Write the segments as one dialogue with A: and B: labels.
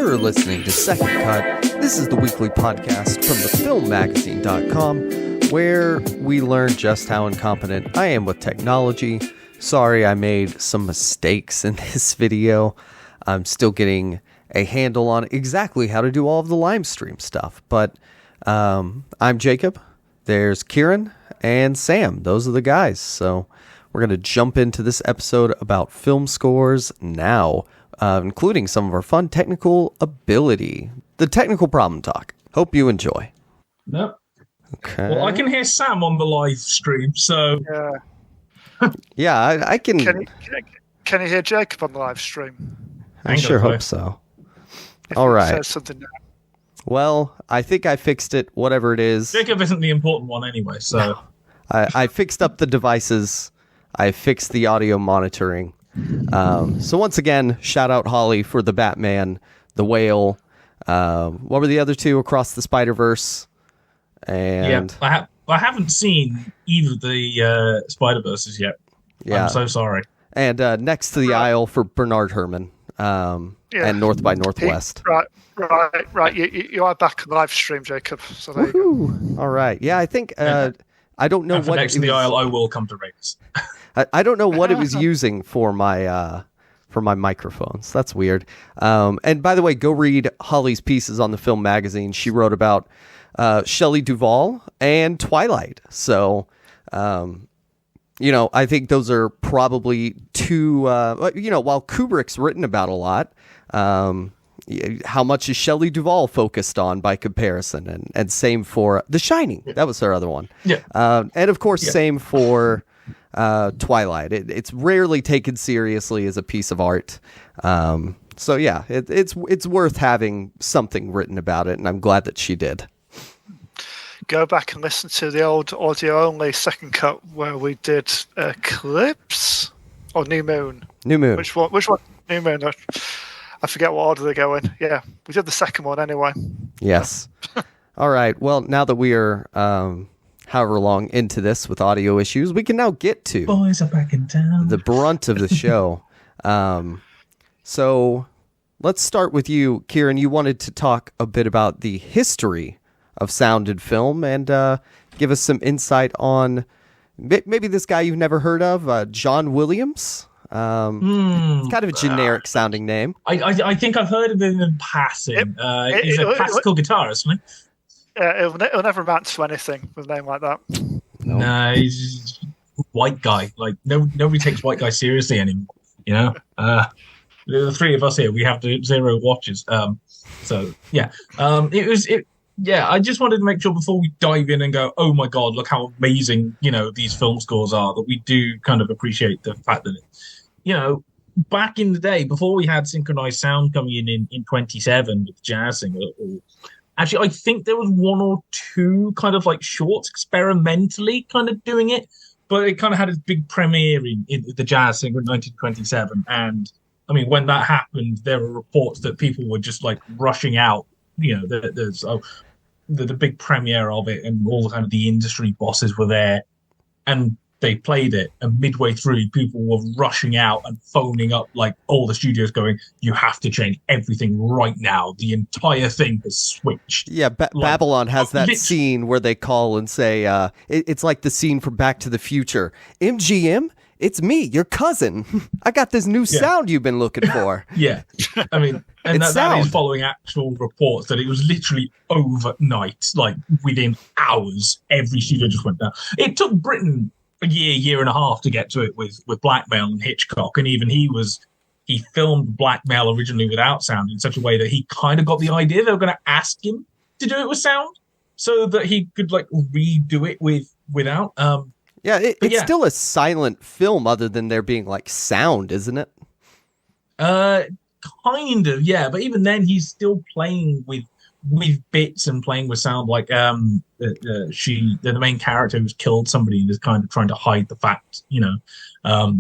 A: You're listening to Second Cut. This is the weekly podcast from thefilmmagazine.com, where we learn just how incompetent I am with technology. Sorry I made some mistakes in this video. I'm still getting a handle on exactly how to do all of the live stream stuff. But I'm Jacob. There's Kieran and Sam. Those are the guys. So we're going to jump into this episode about film scores now, including some of our fun technical ability. The technical problem talk. Hope you enjoy.
B: Nope.
A: Okay.
B: Well, I can hear Sam on the live stream, so...
A: Yeah, I can...
C: Can you hear Jacob on the live stream?
A: I sure hope so. All right.
C: Says something now.
A: Well, I think I fixed it, whatever it is.
B: Jacob isn't the important one anyway, so...
A: No. I fixed up the devices. I fixed the audio monitoring. So once again, shout out Holly for the Batman, the Whale. What were the other two? Across the Spider-Verse. And
B: yeah, I haven't seen either of the Spider-Verses yet. Yeah. I'm so sorry.
A: And Next to the Aisle for Bernard Herrmann. And North by Northwest.
C: Right. You are back on the live stream, Jacob. So there you
A: go. All right. Yeah, I think I don't know what
B: Next to the Aisle. I will come to race.
A: I don't know what it was using for my microphones. That's weird. And by the way, go read Holly's pieces on the Film Magazine. She wrote about Shelley Duvall and Twilight. So, I think those are probably two. While Kubrick's written about a lot, how much is Shelley Duvall focused on by comparison? And same for The Shining. That was her other one.
B: Yeah.
A: And of course, same for Twilight. It's rarely taken seriously as a piece of art. So yeah, it's worth having something written about it, and I'm glad that she did.
C: Go back and listen to the old audio-only second cut where we did Eclipse or New Moon.
A: New Moon.
C: Which one? New Moon. I forget what order they're going. Yeah, we did the second one anyway.
A: Yes. All right. Well, now that we are however long into this with audio issues, we can now get to
B: Boys are back in town.
A: The brunt of the show. So let's start with you, Kieran. You wanted to talk a bit about the history of sound and film and give us some insight on maybe this guy you've never heard of, John Williams. It's kind of a generic sounding name.
B: I think I've heard of him in passing. He's a classical guitarist, isn't he?
C: It'll never amount to anything with a name like that.
B: No, he's a white guy. Like nobody takes white guy seriously anymore. You know, the three of us here, we have the 0 watches. So yeah, Yeah, I just wanted to make sure before we dive in and go, oh my God, look how amazing, these film scores are, that we do kind of appreciate the fact that, back in the day, before we had synchronized sound coming in 27 with jazz singer, actually, I think there was one or two kind of like shorts experimentally kind of doing it, but it kind of had its big premiere in the jazz singer in 1927. And I mean, when that happened, there were reports that people were just like rushing out. There's the big premiere of it, and all the kind of the industry bosses were there, and they played it. And midway through, people were rushing out and phoning up like all the studios, going, "You have to change everything right now. The entire thing has switched."
A: Yeah, Babylon has that scene where they call and say, "It's like the scene from Back to the Future." MGM. It's me, your cousin. I got this new sound you've been looking for.
B: Yeah. I mean, and that is following actual reports that it was literally overnight, like within hours, every studio just went down. It took Britain a year and a half to get to it with Blackmail and Hitchcock. And even he filmed Blackmail originally without sound in such a way that he kind of got the idea they were going to ask him to do it with sound so that he could like redo it without.
A: Yeah, it's still a silent film other than there being like sound, isn't it?
B: Kind of, yeah. But even then, he's still playing with bits and playing with sound. Like the main character who's killed somebody and is kind of trying to hide the fact,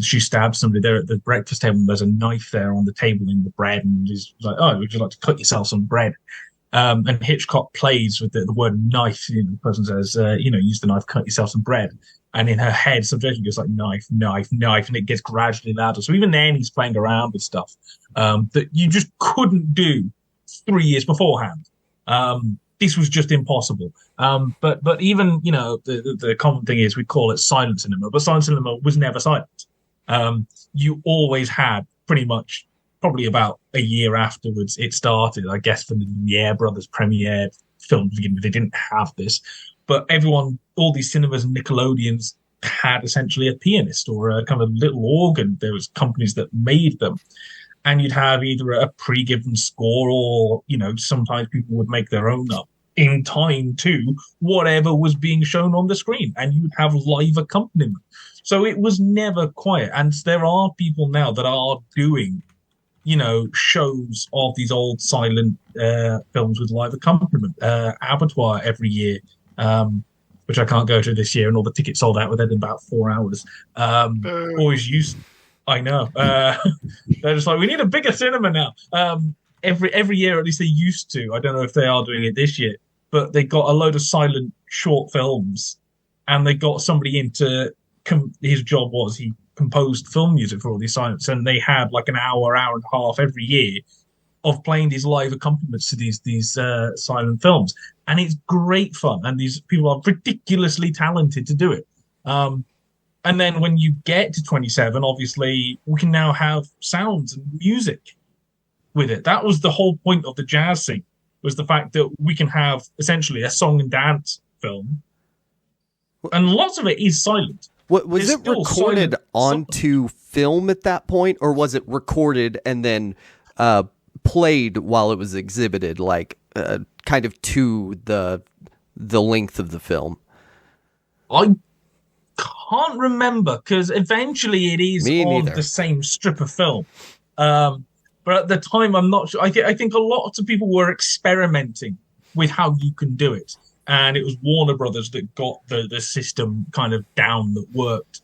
B: she stabbed somebody there at the breakfast table. And there's a knife there on the table in the bread, and he's like, "Oh, would you like to cut yourself some bread?" And Hitchcock plays with the word knife. The person says, "Use the knife, cut yourself some bread." And in her head, subjectively goes like knife, knife, knife, and it gets gradually louder. So even then, he's playing around with stuff that you just couldn't do 3 years beforehand. This was just impossible. But even, the common thing is we call it silent cinema, but silent cinema was never silent. You always had pretty much probably about a year afterwards it started, I guess, for the Lumiere brothers premiere film. They didn't have this, but all these cinemas and Nickelodeons had essentially a pianist or a kind of little organ. There was companies that made them. And you'd have either a pre-given score or, sometimes people would make their own up in time to whatever was being shown on the screen. And you would have live accompaniment. So it was never quiet. And there are people now that are doing, shows of these old silent films with live accompaniment. Abattoir every year, which I can't go to this year, and all the tickets sold out within about 4 hours. Always used... I know. They're just like, we need a bigger cinema now. Every year, at least they used to. I don't know if they are doing it this year, but they got a load of silent short films, and they got somebody in to. His job was he composed film music for all these silents, and they had like an hour and a half every year of playing these live accompaniments to these silent films, and it's great fun. And these people are ridiculously talented to do it. And then when you get to 27, obviously, we can now have sounds and music with it. That was the whole point of the jazz scene, was the fact that we can have essentially a song and dance film. And lots of it is silent.
A: Was it recorded onto film at that point, or was it recorded and then played while it was exhibited, like kind of to the length of the film?
B: I can't remember, because eventually it is the same strip of film. But at the time, I'm not sure. I think a lot of people were experimenting with how you can do it. And it was Warner Brothers that got the system kind of down that worked.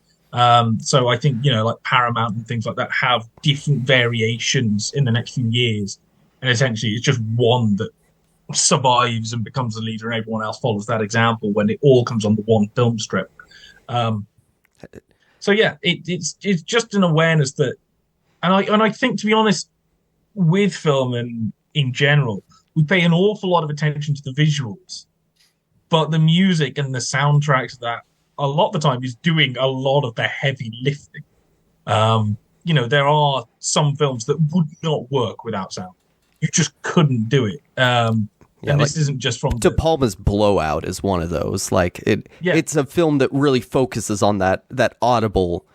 B: So I think, like Paramount and things like that have different variations in the next few years. And essentially it's just one that survives and becomes the leader, and everyone else follows that example when it all comes on the one film strip. So yeah, it's just an awareness that, and I think, to be honest, with film and in general, we pay an awful lot of attention to the visuals, but the music and the soundtracks that a lot of the time is doing a lot of the heavy lifting. There are some films that would not work without sound. You just couldn't do it. And this isn't just from
A: De Palma's Blowout is one of those. Like it's a film that really focuses on that audible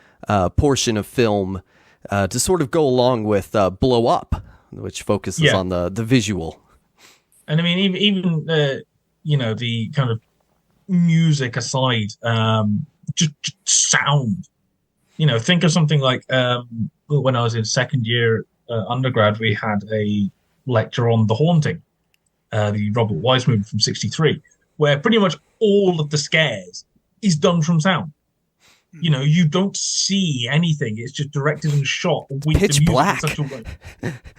A: portion of film to sort of go along with Blow Up, which focuses on the visual.
B: And I mean, even the kind of music aside, just sound. Think of something like when I was in second year undergrad, we had a lecture on The Haunting. The Robert Wise movie from '63, where pretty much all of the scares is done from sound. You don't see anything; it's just directed and shot with
A: pitch black.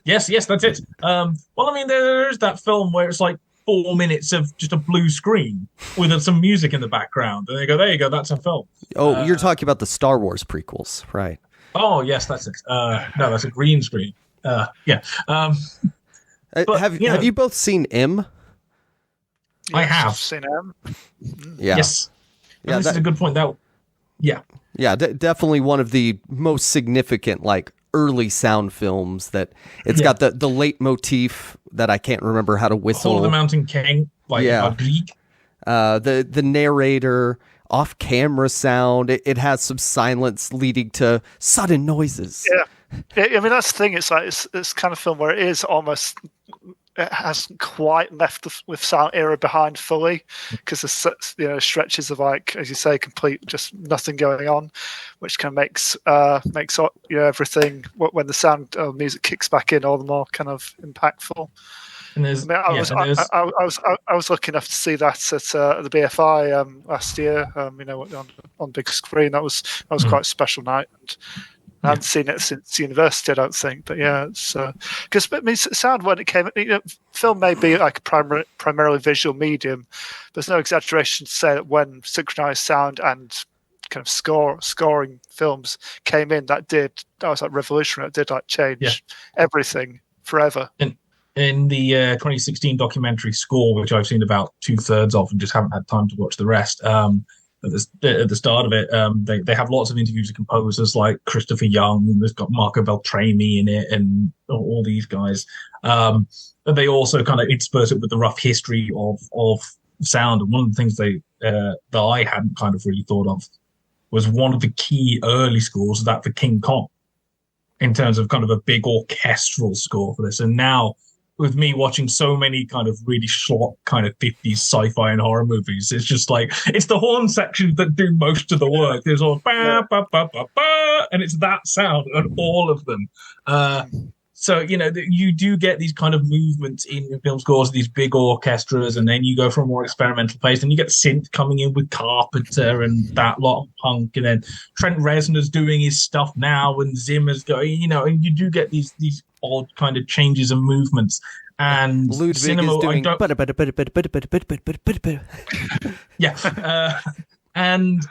B: Yes, that's it. Well, I mean, there's that film where it's like 4 minutes of just a blue screen with some music in the background, and they go, "There you go, that's a film."
A: Oh, you're talking about the Star Wars prequels, right?
B: Oh, yes, that's it. No, that's a green screen. Yeah.
A: Have you both seen M?
B: I have
C: I've seen M.
A: Yeah.
B: Yes. Yeah, this is a good point.
A: Definitely one of the most significant, like, early sound films. That it's got the leitmotif that I can't remember how to whistle.
B: Hall of the Mountain King, Grieg.
A: The narrator, off-camera sound. It has some silence leading to sudden noises.
C: Yeah. I mean, that's the thing. It's like it's kind of film where it is almost, it hasn't quite left with sound era behind fully, because there's stretches of, like, as you say, complete just nothing going on, which kind of makes everything, when the sound music kicks back in, all the more kind of impactful.
B: And
C: I was lucky enough to see that at the BFI last year. On big screen. That was quite a special night. And I hadn't seen it since university, I don't think. But yeah, it's because sound, when it came, film may be like a primarily visual medium. There's no exaggeration to say that when synchronized sound and kind of scoring films came in, that was like revolutionary. It did like change everything forever.
B: in the 2016 documentary Score, which I've seen about 2/3 of and just haven't had time to watch the rest. At the start of it, they have lots of interviews with composers like Christopher Young. There's got Marco Beltrami in it, and all these guys. But they also kind of intersperse it with the rough history of sound. And one of the things that I hadn't kind of really thought of was one of the key early scores, that for King Kong, in terms of kind of a big orchestral score for this. And now, with me watching so many kind of really short kind of 50s sci-fi and horror movies, it's just like, it's the horn sections that do most of the work. There's all ba, ba, ba, ba, ba, and it's that sound on all of them. So, you do get these kind of movements in film scores, these big orchestras, and then you go for a more experimental pace, and you get synth coming in with Carpenter and that lot of punk, and then Trent Reznor's doing his stuff now, and Zimmer's going, and you do get these odd kind of changes and movements. And
A: Ludwig
B: cinema,
A: is doing...
B: Yeah. And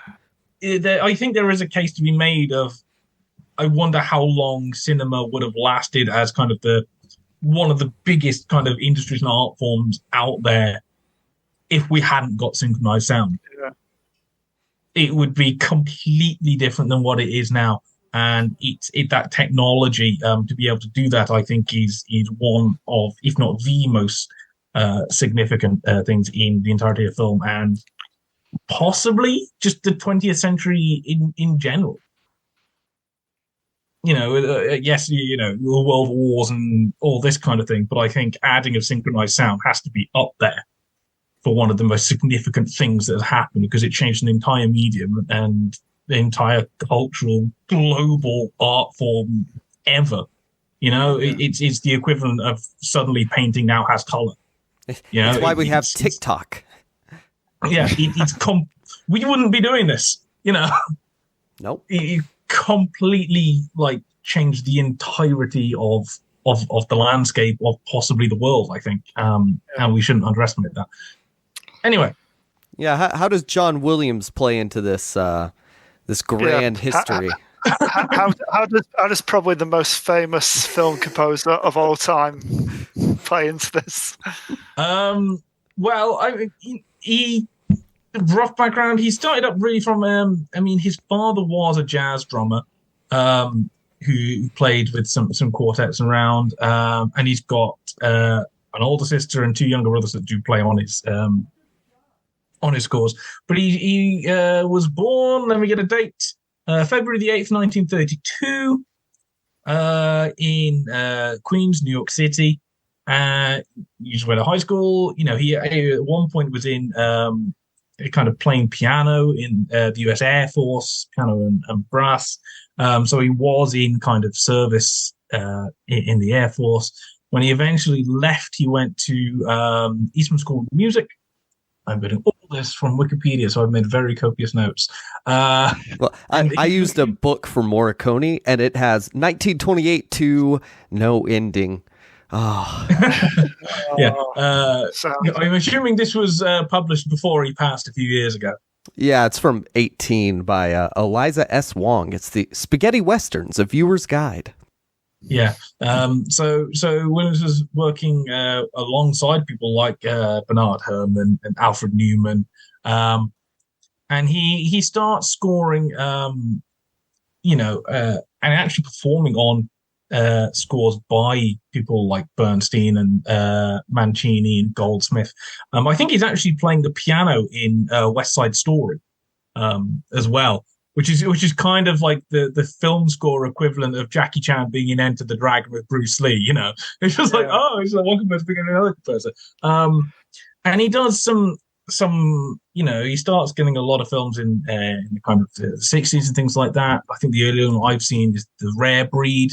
B: I think there is a case to be made of, I wonder how long cinema would have lasted as kind of one of the biggest kind of industries and art forms out there if we hadn't got synchronized sound.
C: Yeah.
B: It would be completely different than what it is now. And that technology to be able to do that, I think, is one of, if not the most significant things in the entirety of film, and possibly just the 20th century in general. Yes, world wars and all this kind of thing, but I think adding of synchronized sound has to be up there for one of the most significant things that has happened, because it changed an entire medium and the entire cultural global art form ever. It's the equivalent of suddenly painting now has color.
A: That's why we have TikTok.
B: Yeah, we wouldn't be doing this.
A: Nope.
B: It completely changed the entirety of the landscape of possibly the world, I think, and we shouldn't underestimate that. Anyway,
A: yeah. How does John Williams play into this grand history?
C: How does probably the most famous film composer of all time play into this?
B: Well, he rough background. He started up really from. His father was a jazz drummer who played with some quartets around, and he's got an older sister and two younger brothers that do play on his scores. But he was born. Let me get a date. February the 8th, 1932, in Queens, New York City. He just went to high school. He at one point was in kind of playing piano in the U.S. Air Force, piano and brass. So he was in kind of service in the Air Force. When he eventually left, he went to Eastman School of Music. I'm getting all this from Wikipedia, so I've made very copious notes.
A: Well, I used a book for Morricone, and it has 1928 to no ending. Oh.
B: Yeah. I'm assuming this was published before he passed a few years ago.
A: Yeah, it's from 18 by Eliza S. Wong. It's the Spaghetti Westerns, A Viewer's Guide.
B: Yeah. So Williams was working alongside people like Bernard Herrmann and Alfred Newman, and he starts scoring, and actually performing on scores by people like Bernstein and Mancini and Goldsmith. I think he's actually playing the piano in West Side Story as well. Which is kind of like the film score equivalent of Jackie Chan being in Enter the Dragon with Bruce Lee, It's just like, he's like, welcome to being another person. And he does some, he starts getting a lot of films in the kind of the 60s and things like that. I think the earlier one I've seen is The Rare Breed,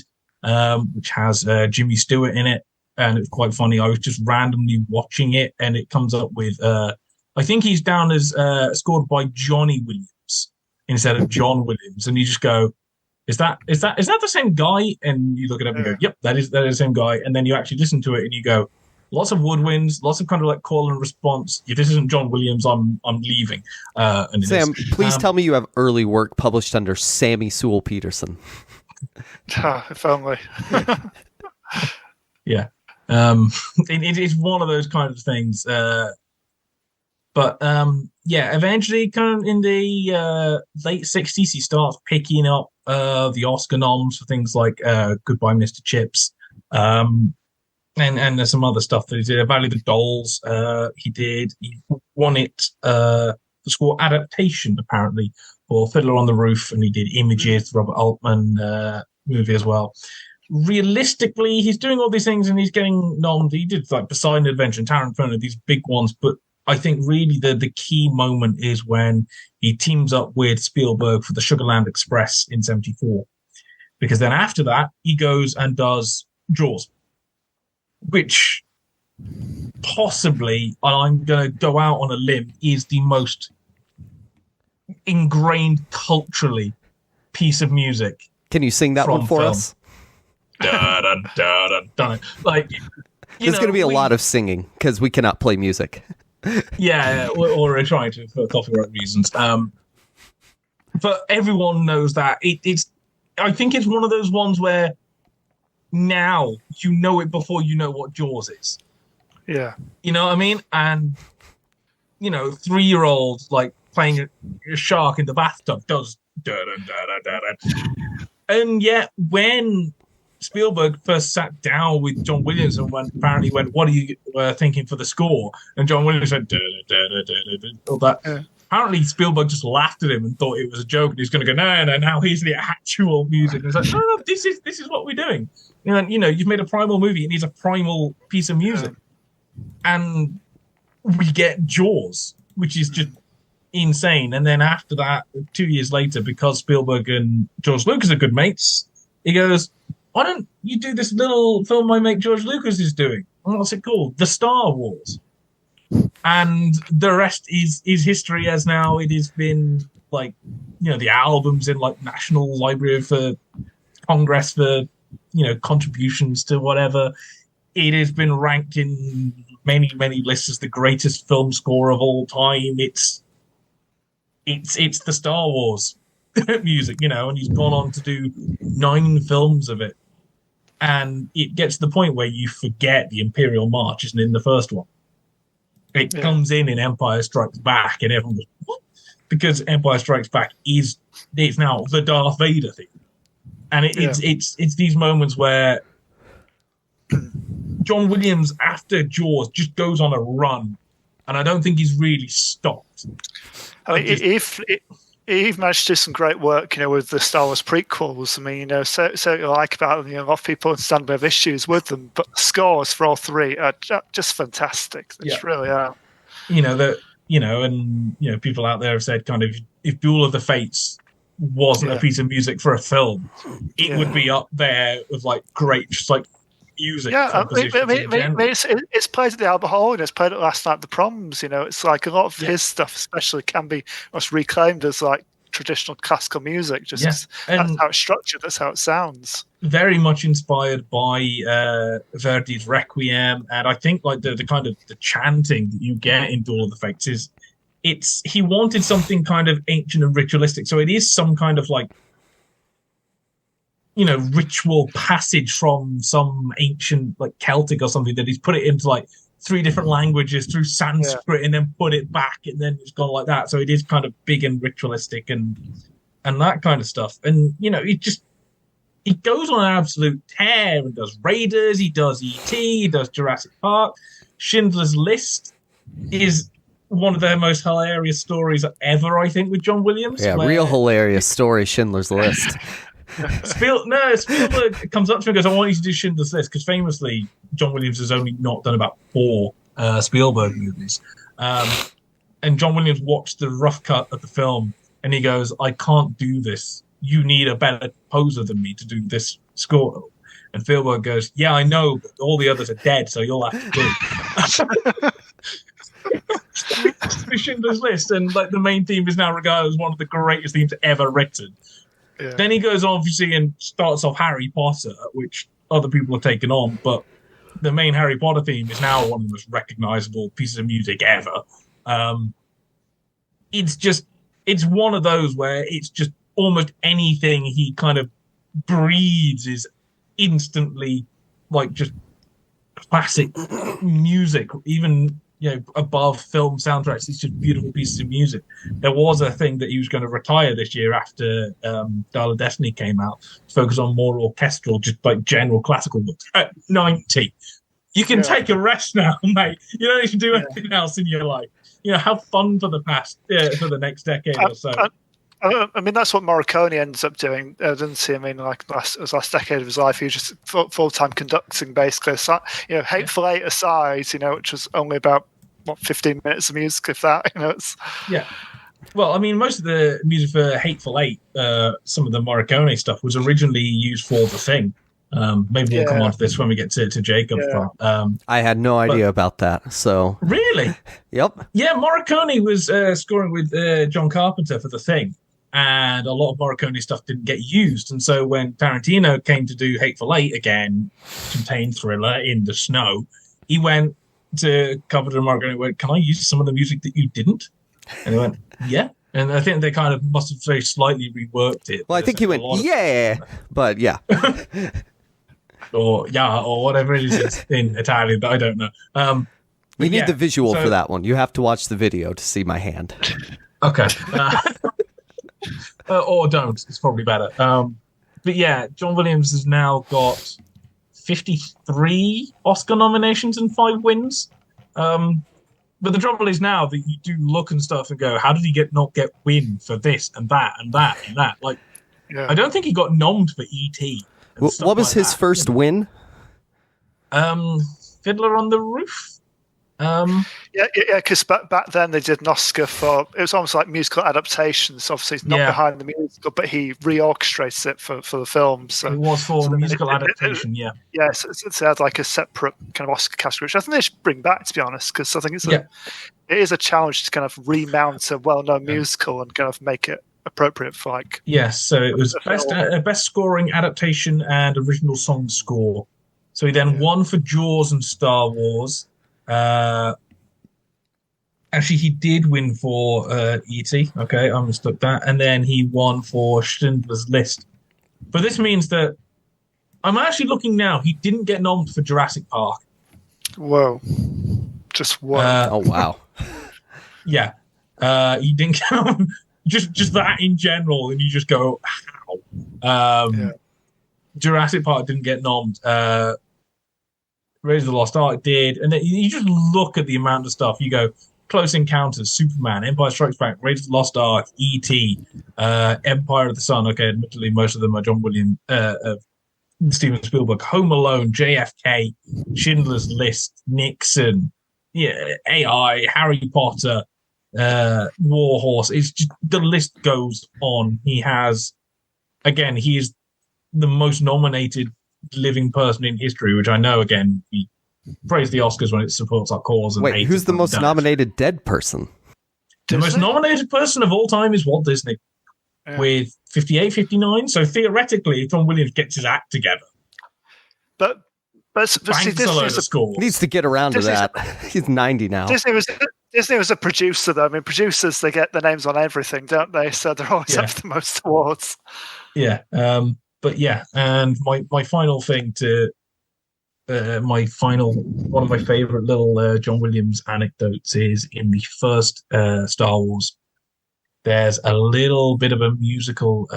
B: which has Jimmy Stewart in it. And it's quite funny. I was just randomly watching it, and it comes up with, I think he's down as scored by Johnny Williams instead of John Williams, and you just go, is that the same guy? And you look it up and go, yep, that is the same guy. And then you actually listen to it and you go, lots of woodwinds, lots of kind of like call and response. If this isn't John Williams, I'm leaving. And
A: Sam, please tell me you have early work published under Sammy Sewell Peterson.
C: If only.
B: Yeah. It's one of those kind of things. But eventually, kind of in the late '60s, he starts picking up the Oscar noms for things like "Goodbye, Mr. Chips," and there's some other stuff that he did. Valley of the Dolls, he did. He won it for score adaptation, apparently, for Fiddler on the Roof, and he did Images, the Robert Altman movie as well. Realistically, he's doing all these things and he's getting noms. He did like Poseidon Adventure and Tower Inferno, these big ones, but I think really the key moment is when he teams up with Spielberg for the Sugarland Express in '74. Because then after that, he goes and does Jaws, which possibly, I'm going to go out on a limb, is the most ingrained culturally piece of music.
A: Can you sing that one for
B: film.
A: us?
B: Da, da, da, da, da. Like,
A: there's going to be a lot of singing because we cannot play music.
B: Yeah, we're trying to for copyright reasons. But everyone knows that it's. I think it's one of those ones where now you know it before you know what Jaws is.
C: Yeah,
B: you know what I mean. And 3-year-old like playing a shark in the bathtub does da da da da da. And yet when Spielberg first sat down with John Williams and apparently went, "What are you thinking for the score?" And John Williams said, "Da, da, da, da, da, da," all that. Yeah. Apparently Spielberg just laughed at him and thought it was a joke, and he's going to go, "No, now here's the actual music." And it's like, "No, this is what we're doing." You've made a primal movie; it needs a primal piece of music, and we get Jaws, which is just insane. And then after that, 2 years later, because Spielberg and George Lucas are good mates, he goes, "Why don't you do this little film my mate George Lucas is doing? What's it called? The Star Wars." And the rest is history, as now it has been like, the albums in like National Library for Congress for, contributions to whatever. It has been ranked in many, many lists as the greatest film score of all time. It's the Star Wars music, and he's gone on to do 9 films of it. And it gets to the point where you forget the Imperial March isn't in the first one. It comes in Empire Strikes Back, and everyone goes, "What?" Because Empire Strikes Back it's now the Darth Vader theme. And it's these moments where John Williams, after Jaws, just goes on a run, and I don't think he's really stopped.
C: I mean, he managed to do some great work, with the Star Wars prequels. I mean, so you like about them, a lot of people understand we have issues with them, but the scores for all 3 are just fantastic. They just really are. People out there have said kind of, if Duel of the Fates wasn't a piece of music for a film, it would be up there with like great, just like music. Yeah, it's played at the Albert Hall and it's played at last night at the Proms. It's like a lot of his stuff, especially, can be reclaimed as like traditional classical music. That's how it's structured. That's how it sounds. Very
B: much inspired by Verdi's Requiem, and I think like the kind of the chanting that you get in Duel of the Fates is he wanted something kind of ancient and ritualistic. So it is some kind of like, ritual passage from some ancient, like Celtic or something, that he's put it into like 3 different languages through Sanskrit and then put it back, and then it's gone like that. So it is kind of big and ritualistic and that kind of stuff. And, he goes on an absolute tear and does Raiders, he does E.T., he does Jurassic Park. Schindler's List is one of the most hilarious stories ever, I think, with John Williams.
A: Yeah, real hilarious story, Schindler's List.
B: Spielberg comes up to me and goes, "I want you to do Schindler's List," because famously John Williams has only not done about 4 Spielberg movies. And John Williams watched the rough cut of the film and he goes, "I can't do this. You need a better composer than me to do this score." And Spielberg goes, "Yeah, I know, but all the others are dead, so you'll have to do it." Schindler's List, and like the main theme is now regarded as one of the greatest themes ever written. Yeah. Then he goes obviously and starts off Harry Potter, which other people have taken on, but the main Harry Potter theme is now one of the most recognizable pieces of music ever. It's one of those where it's just almost anything he kind of breathes is instantly like just classic music, even above film soundtracks. It's just beautiful pieces of music. There was a thing that he was going to retire this year after Dial of Destiny came out, to focus on more orchestral, just like general classical works. At 90, you can take a rest now, mate. You don't need to do anything else in your life. Have fun for for the next decade or so.
C: I mean, that's what Morricone ends up doing, doesn't he? I mean, like last decade of his life, he was just full-time conducting, basically. So, Hateful Eight aside, which was only about 15 minutes of music, if that.
B: Well, I mean, most of the music for Hateful Eight, some of the Morricone stuff, was originally used for The Thing. Maybe we'll come on to this when we get to Jacob.
A: I had no idea about that. So
B: really,
A: yep.
B: Yeah, Morricone was scoring with John Carpenter for The Thing. And a lot of Morricone stuff didn't get used. And so when Tarantino came to do Hateful Eight again, contained thriller in the snow, he went to Carpenter and Morricone and went, "Can I use some of the music that you didn't?" And they went, "Yeah." And I think they kind of must have very slightly reworked it.
A: Well, I think he went, "Yeah," but yeah.
B: or whatever it is in Italian, but I don't know.
A: We need the visual for that one. You have to watch the video to see my hand.
B: Okay. Or don't. It's probably better. But yeah, John Williams has now got 53 Oscar nominations and 5 wins. But the trouble is now that you do look and stuff and go, how did he not get win for this and that and that and that? Like, I don't think he got nommed for E.T.
A: What was his first win?
B: Fiddler on the Roof.
C: Because back then they did an Oscar for, it was almost like musical adaptations. Obviously, it's not behind the musical, but he reorchestrates it for the film. So
B: it was for musical adaptation.
C: So it had like a separate kind of Oscar category, which I think they should bring back, to be honest, because I think it is a challenge to kind of remount a well-known musical and kind of make it appropriate for like.
B: Yes, so it was best scoring adaptation and original song score. So he then won for Jaws and Star Wars. Actually, he did win for E.T. Okay, I mistook that. And then he won for Schindler's List. But this means that I'm actually looking now. He didn't get nommed for Jurassic Park.
C: Whoa. Just whoa.
A: Oh, wow.
B: Yeah. He didn't get just that in general. And you just go, how? Jurassic Park didn't get nommed. Raiders of the Lost Ark did, and then you just look at the amount of stuff. You go Close Encounters, Superman, Empire Strikes Back, Raiders of the Lost Ark, E.T., Empire of the Sun. Okay, admittedly, most of them are John Williams, Steven Spielberg, Home Alone, JFK, Schindler's List, Nixon, AI, Harry Potter, War Horse. It's just, the list goes on. He is the most nominated living person in history, which I know, again, we praise the Oscars when it supports our cause. And
A: wait, who's the most nominated dead person?
B: The most nominated person of all time is Walt Disney with 58, 59. So theoretically, John Williams gets his act together.
C: But see,
A: he needs to get around to that. He's 90 now.
C: Disney was a producer, though. I mean, producers, they get their names on everything, don't they? So they're always up for the most awards.
B: Yeah. But yeah, and my final thing one of my favorite little John Williams anecdotes is in the first Star Wars. There's a little bit of a musical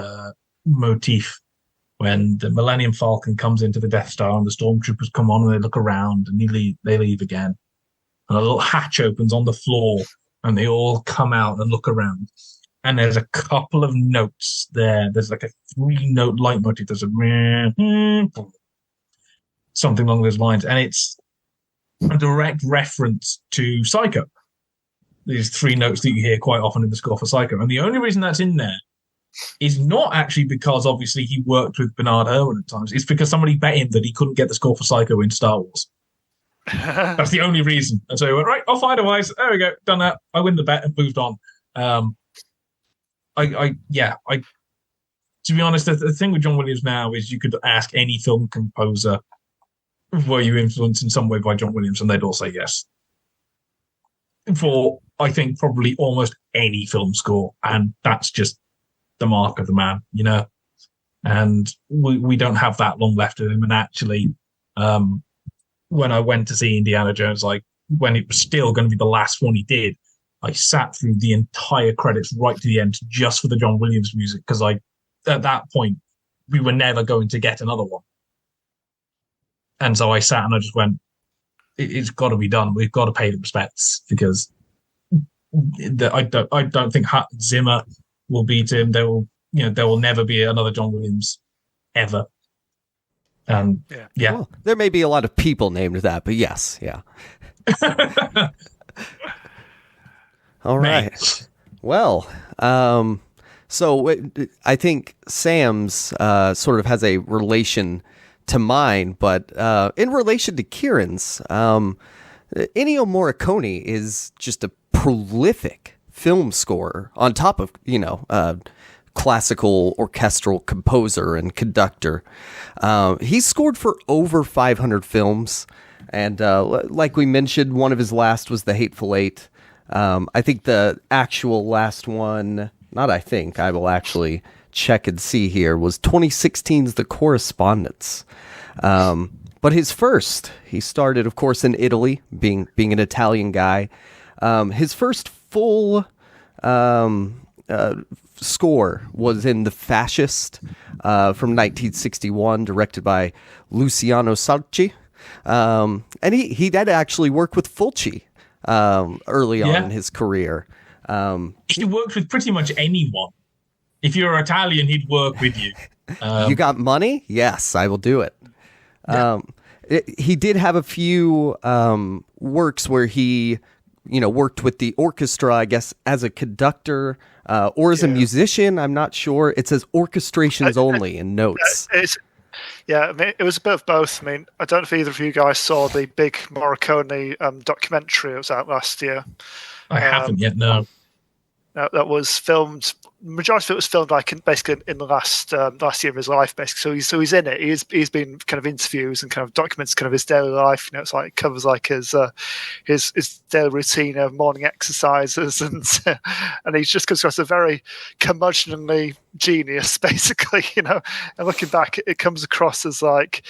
B: motif when the Millennium Falcon comes into the Death Star and the stormtroopers come on and they look around and they leave again. And a little hatch opens on the floor and they all come out and look around. And there's a couple of notes there. There's like a 3-note leitmotif. There's a something along those lines. And it's a direct reference to Psycho. These 3 notes that you hear quite often in the score for Psycho. And the only reason that's in there is not actually because, obviously, he worked with Bernard Herrmann at times. It's because somebody bet him that he couldn't get the score for Psycho in Star Wars. That's the only reason. And so he went, right, I'll find a wise. There we go. Done that. I win the bet and moved on. To be honest, the thing with John Williams now is you could ask any film composer, were you influenced in some way by John Williams, and they'd all say yes. For, I think, probably almost any film score, and that's just the mark of the man, And we don't have that long left of him, and actually, when I went to see Indiana Jones, like when it was still going to be the last one he did, I sat through the entire credits right to the end just for the John Williams music, because at that point we were never going to get another one. And so I sat and I just went, it's got to be done. We've got to pay the respects, because I don't think Zimmer will beat him. There will never be another John Williams ever. Yeah.
A: Well, there may be a lot of people named that, but yes, yeah. All right. Well, so I think Sam's sort of has a relation to mine, but in relation to Kieran's, Ennio Morricone is just a prolific film scorer on top of, classical orchestral composer and conductor. He's scored for over 500 films. And like we mentioned, one of his last was The Hateful Eight. I think the actual last one, I will actually check and see here, was 2016's The Correspondence. But his first, he started, of course, in Italy, being an Italian guy. His first full score was in The Fascist from 1961, directed by Luciano Salci. And he did actually work with Fulci early on in his career.
B: He worked with pretty much anyone. If you're Italian, he'd work with you.
A: You got money? Yes, I will do it. Yeah. He did have a few works where he, worked with the orchestra, I guess, as a conductor or as a musician. I'm not sure. It says orchestrations only in notes.
C: It was a bit of both. I mean, I don't know if either of you guys saw the big Morricone documentary. It was out last year.
B: I haven't yet, no.
C: That was filmed. Majority of it was filmed basically in the last year of his life, basically. So he's in it. He's been kind of interviews and kind of documents kind of his daily life. It's like it covers like his daily routine of morning exercises, and he just comes across a very curmudgeonly genius, basically. And looking back, it comes across as like.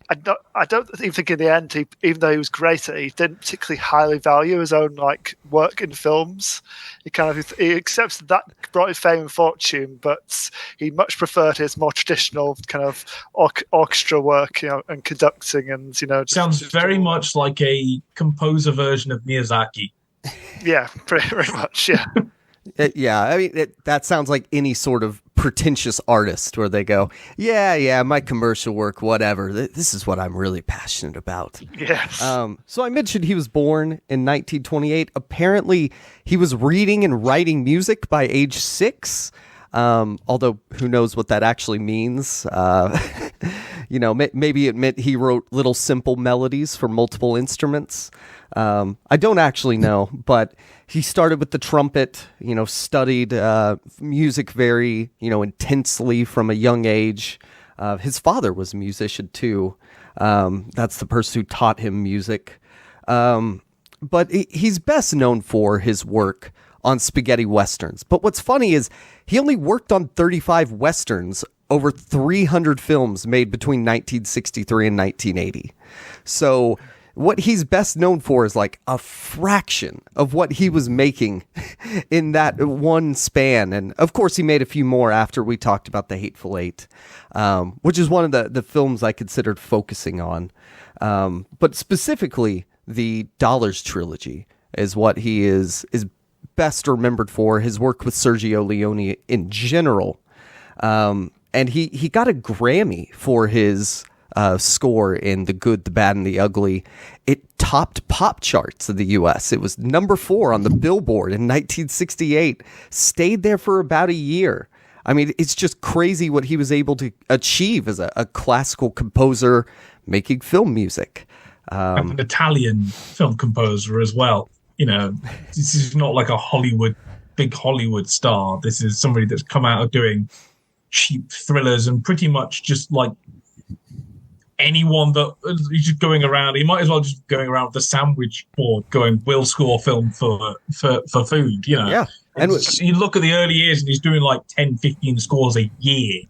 C: I don't even think in the end, even though he was great at it, he didn't particularly highly value his own work in films. He accepts that brought him fame and fortune, but he much preferred his more traditional kind of orchestra work, and conducting, and
B: sounds very much like a composer version of Miyazaki.
C: Yeah, pretty much. Yeah.
A: I mean, that sounds like any sort of pretentious artist where they go, my commercial work, whatever. This is what I'm really passionate about.
C: Yes.
A: So I mentioned he was born in 1928. Apparently, he was reading and writing music by age 6. Although who knows what that actually means. Maybe it meant he wrote little simple melodies for multiple instruments. I don't actually know, but he started with the trumpet, studied music very, intensely from a young age. His father was a musician too. That's the person who taught him music. But he's best known for his work on spaghetti westerns. But what's funny is he only worked on 35 westerns over 300 films made between 1963 and 1980. So what he's best known for is like a fraction of what he was making in that one span. And of course, he made a few more after we talked about The Hateful Eight, which is one of the films I considered focusing on. But specifically, the Dollars trilogy is what he is best remembered for, his work with Sergio Leone in general. And he got a Grammy for his score in The Good, the Bad, and the Ugly. It topped pop charts in the U.S. It was number 4 on the Billboard in 1968. Stayed there for about a year. I mean, it's just crazy what he was able to achieve as a classical composer making film music.
B: An Italian film composer as well. This is not like a big Hollywood star. This is somebody that's come out of doing cheap thrillers and pretty much just like anyone that he's just going around. He might as well just going around the sandwich board going, we'll score film for food,
A: Yeah.
B: And you look at the early years and he's doing like 10, 15 scores a year.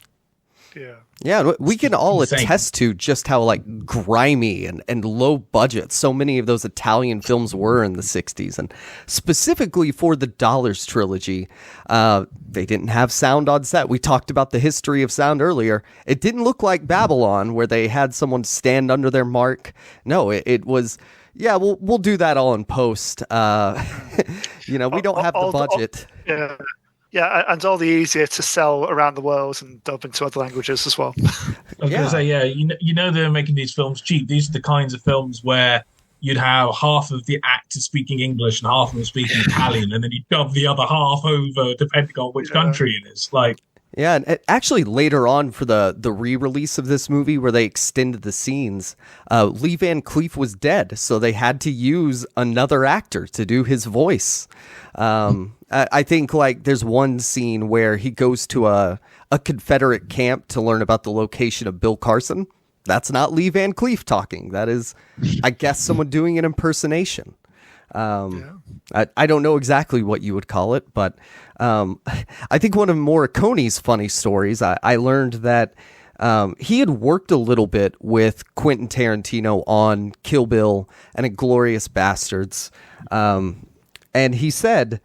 C: Yeah.
A: Yeah, we can all
B: insane.
A: attest to just how like grimy and low budget so many of those Italian films were in the 60s. And specifically for the Dollars trilogy, they didn't have sound on set. We talked about the history of sound earlier. It didn't look like Babylon where they had someone stand under their mark. No, it was, yeah, we'll do that all in post. We don't have the budget.
C: Yeah. Yeah, and all the easier to sell around the world and dub into other languages as well.
B: I was going to say, you know they're making these films cheap. These are the kinds of films where you'd have half of the actors speaking English and half of them speaking Italian, and then you dub the other half over depending on which country it is. Like,
A: yeah, and actually later on for the re-release of this movie where they extended the scenes, Lee Van Cleef was dead, so they had to use another actor to do his voice. I think like there's one scene where he goes to a Confederate camp to learn about the location of Bill Carson. That's not Lee Van Cleef talking. That is, I guess, someone doing an impersonation. I don't know exactly what you would call it, but I think one of Morricone's funny stories, I learned that he had worked a little bit with Quentin Tarantino on Kill Bill and Inglourious Bastards. And he said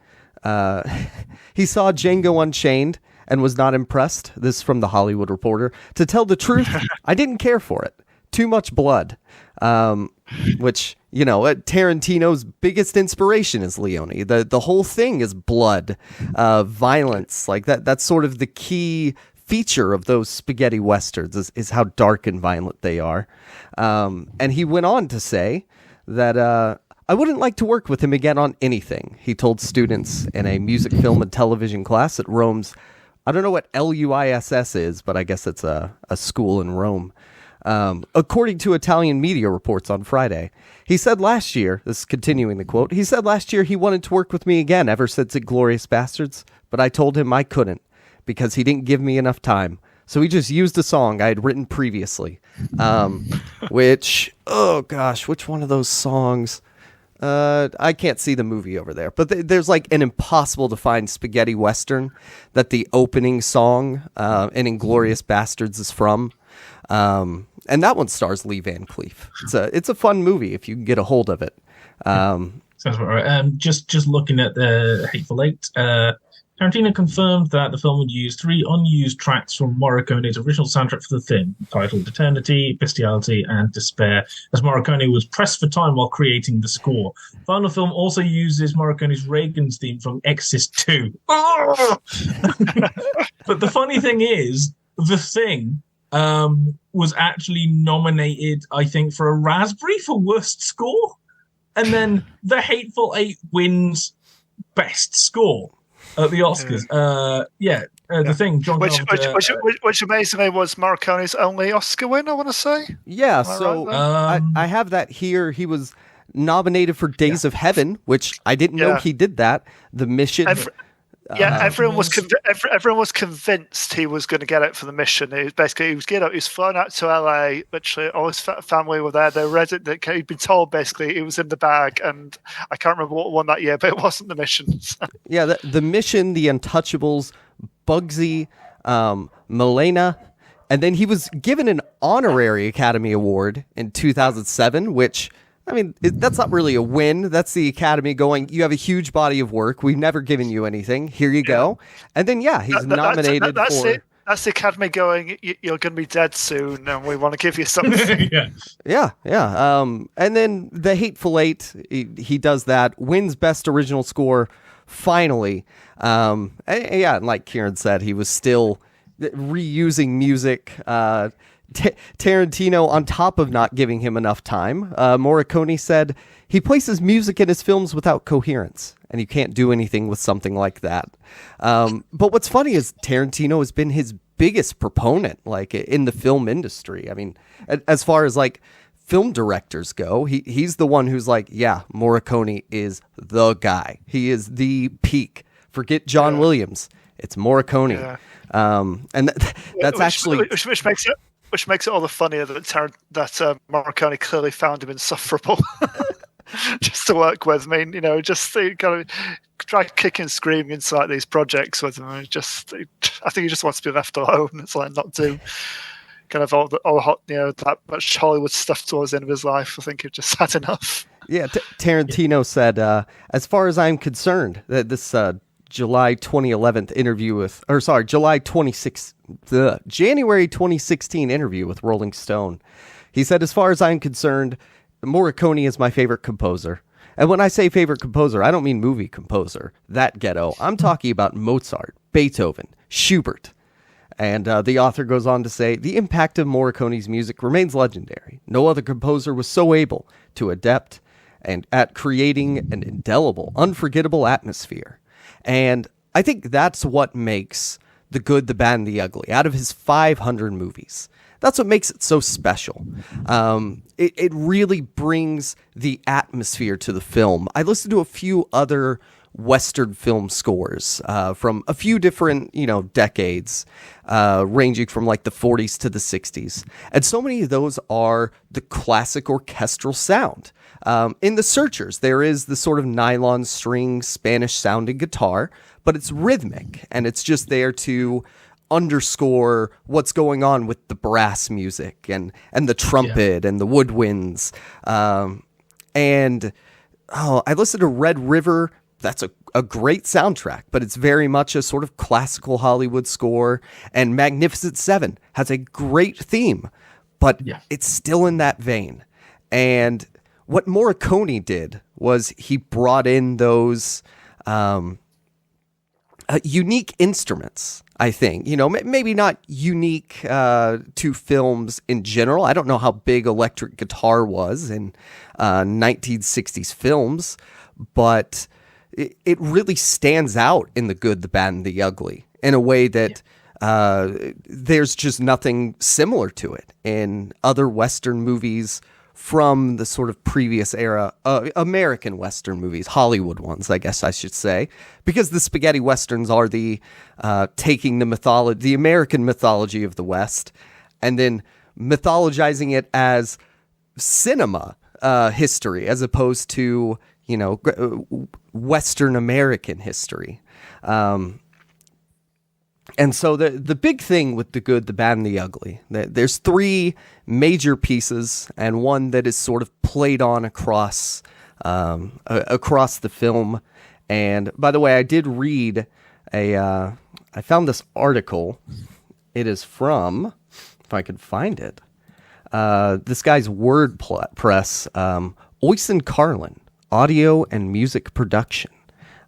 A: he saw Django Unchained and was not impressed. This is from The Hollywood Reporter. To tell the truth, I didn't care for it. Too much blood. Which, Tarantino's biggest inspiration is Leone. The whole thing is blood, violence. Like that's sort of the key feature of those spaghetti westerns is how dark and violent they are. And he went on to say that I wouldn't like to work with him again on anything, he told students in a music, film, and television class at Rome's, I don't know what LUISS is, but I guess it's a school in Rome. According to Italian media reports on Friday, he said last year, this is continuing the quote, he said last year he wanted to work with me again ever since Inglourious Bastards, but I told him I couldn't because he didn't give me enough time. So he just used a song I had written previously, which, oh gosh, which one of those songs? I can't see the movie over there, but there's like an impossible to find spaghetti western that the opening song in Inglourious Bastards is from. And that one stars Lee Van Cleef. It's a fun movie if you can get a hold of it.
B: Sounds about right. Just looking at the Hateful Eight, Tarantino confirmed that the film would use 3 unused tracks from Morricone's original soundtrack for the film, titled Eternity, Bestiality, and Despair, as Morricone was pressed for time while creating the score. The final film also uses Morricone's Reagan's theme from Exorcist 2. But the funny thing is, The Thing was actually nominated, I think, for a Raspberry for Worst Score, and then The Hateful Eight wins Best Score at the Oscars. The Thing, John Carpenter,
C: which amazingly was Morricone's only Oscar win, I want to say.
A: Yeah, so I have that here. He was nominated for Days of Heaven, which I didn't know he did that. The Mission.
C: Everyone was convinced he was going to get it for The Mission. He was flown out to LA. Literally, all his family were there. They read it. He'd been told basically it was in the bag, and I can't remember what won that year, but it wasn't The Mission.
A: Yeah, the Mission, The Untouchables, Bugsy, Milena, and then he was given an honorary Academy Award in 2007, which, I mean, that's not really a win. That's the Academy going, you have a huge body of work. We've never given you anything. Here you go. And then, he's nominated for...
C: That's the Academy going, you're going to be dead soon, and we want to give you something.
A: Yeah. And then The Hateful Eight, he does that, wins Best Original Score, finally. And like Kieran said, he was still reusing music. Tarantino, on top of not giving him enough time, Morricone said he places music in his films without coherence, and you can't do anything with something like that. But what's funny is Tarantino has been his biggest proponent, like in the film industry. I mean, as far as like film directors go, he's the one who's like, yeah, Morricone is the guy. He is the peak. Forget John Williams. It's Morricone. Yeah. And that's actually...
C: Which makes it all the funnier that Morricone clearly found him insufferable just to work with. I mean, just kind of try kicking and screaming inside these projects with him. I think he just wants to be left alone. It's like not do. kind of that much Hollywood stuff towards the end of his life. I think he just had enough.
A: Yeah, Tarantino said, as far as I'm concerned, that this July 2011 interview with, or sorry, January 2016 interview with Rolling Stone, he said, as far as I'm concerned, Morricone is my favorite composer. And when I say favorite composer, I don't mean movie composer, that ghetto. I'm talking about Mozart, Beethoven, Schubert. And the author goes on to say, the impact of Morricone's music remains legendary. No other composer was so able to adapt and at creating an indelible, unforgettable atmosphere. And I think that's what makes The Good, the Bad, and the Ugly, out of his 500 movies, that's what makes it so special. It really brings the atmosphere to the film. I listened to a few other Western film scores from a few different, decades, ranging from like the 40s to the 60s. And so many of those are the classic orchestral sound. In The Searchers, there is the sort of nylon string Spanish sounding guitar, but it's rhythmic and it's just there to underscore what's going on with the brass music and the trumpet and the woodwinds. I listened to Red River. That's a great soundtrack, but it's very much a sort of classical Hollywood score. And Magnificent Seven has a great theme, but it's still in that vein. And what Morricone did was he brought in those unique instruments, I think. Maybe not unique to films in general. I don't know how big electric guitar was in 1960s films, but it really stands out in The Good, the Bad, and the Ugly in a way that there's just nothing similar to it in other Western movies from the sort of previous era, American Western movies, Hollywood ones, I guess I should say, because the spaghetti Westerns are the taking the American mythology of the West, and then mythologizing it as cinema history, as opposed to Western American history. And so the big thing with The Good, the Bad, and the Ugly, there's three major pieces and one that is sort of played on across the film. And by the way, I did read I found this article. It is from, if I could find it, this guy's WordPress, Oysen Carlin, Audio and Music Production.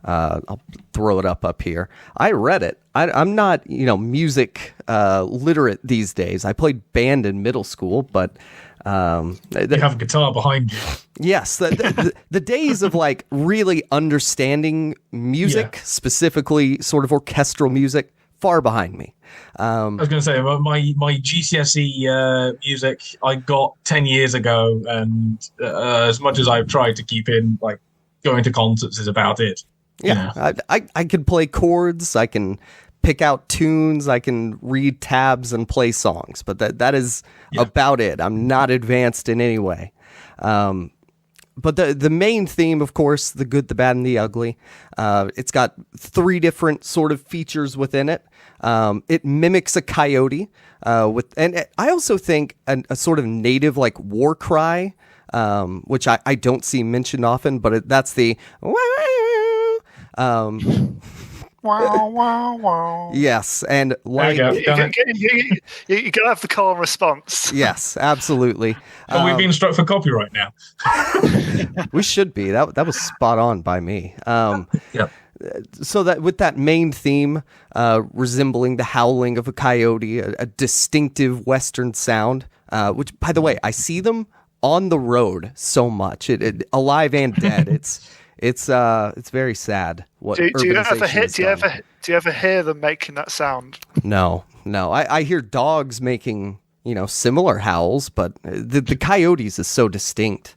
A: I'll throw it up here. I read it. I'm not, music literate these days. I played band in middle school, but
B: you have a guitar behind you.
A: Yes, the days of like really understanding music, specifically sort of orchestral music, far behind me.
B: I was going to say my GCSE music I got 10 years ago, and as much as I've tried to keep in, like going to concerts is about it.
A: Yeah, I can play chords, I can pick out tunes, I can read tabs and play songs, but that is about it. I'm not advanced in any way. But the main theme, of course, The Good, the Bad, and the Ugly. It's got three different sort of features within it. It mimics a coyote, and I also think a sort of native like war cry, which I don't see mentioned often, but that's the wow, wow, wow. Yes, and like
C: you gotta have the call and response.
A: Yes, absolutely.
B: Well, we've been struck for copyright now.
A: We should be. That was spot on by me. So that with that main theme, resembling the howling of a coyote, a distinctive Western sound, which, by the way, I see them on the road so much. It alive and dead. It's very sad. What
C: do you ever hear them making that sound?
A: No. I hear dogs making similar howls, but the coyotes is so distinct.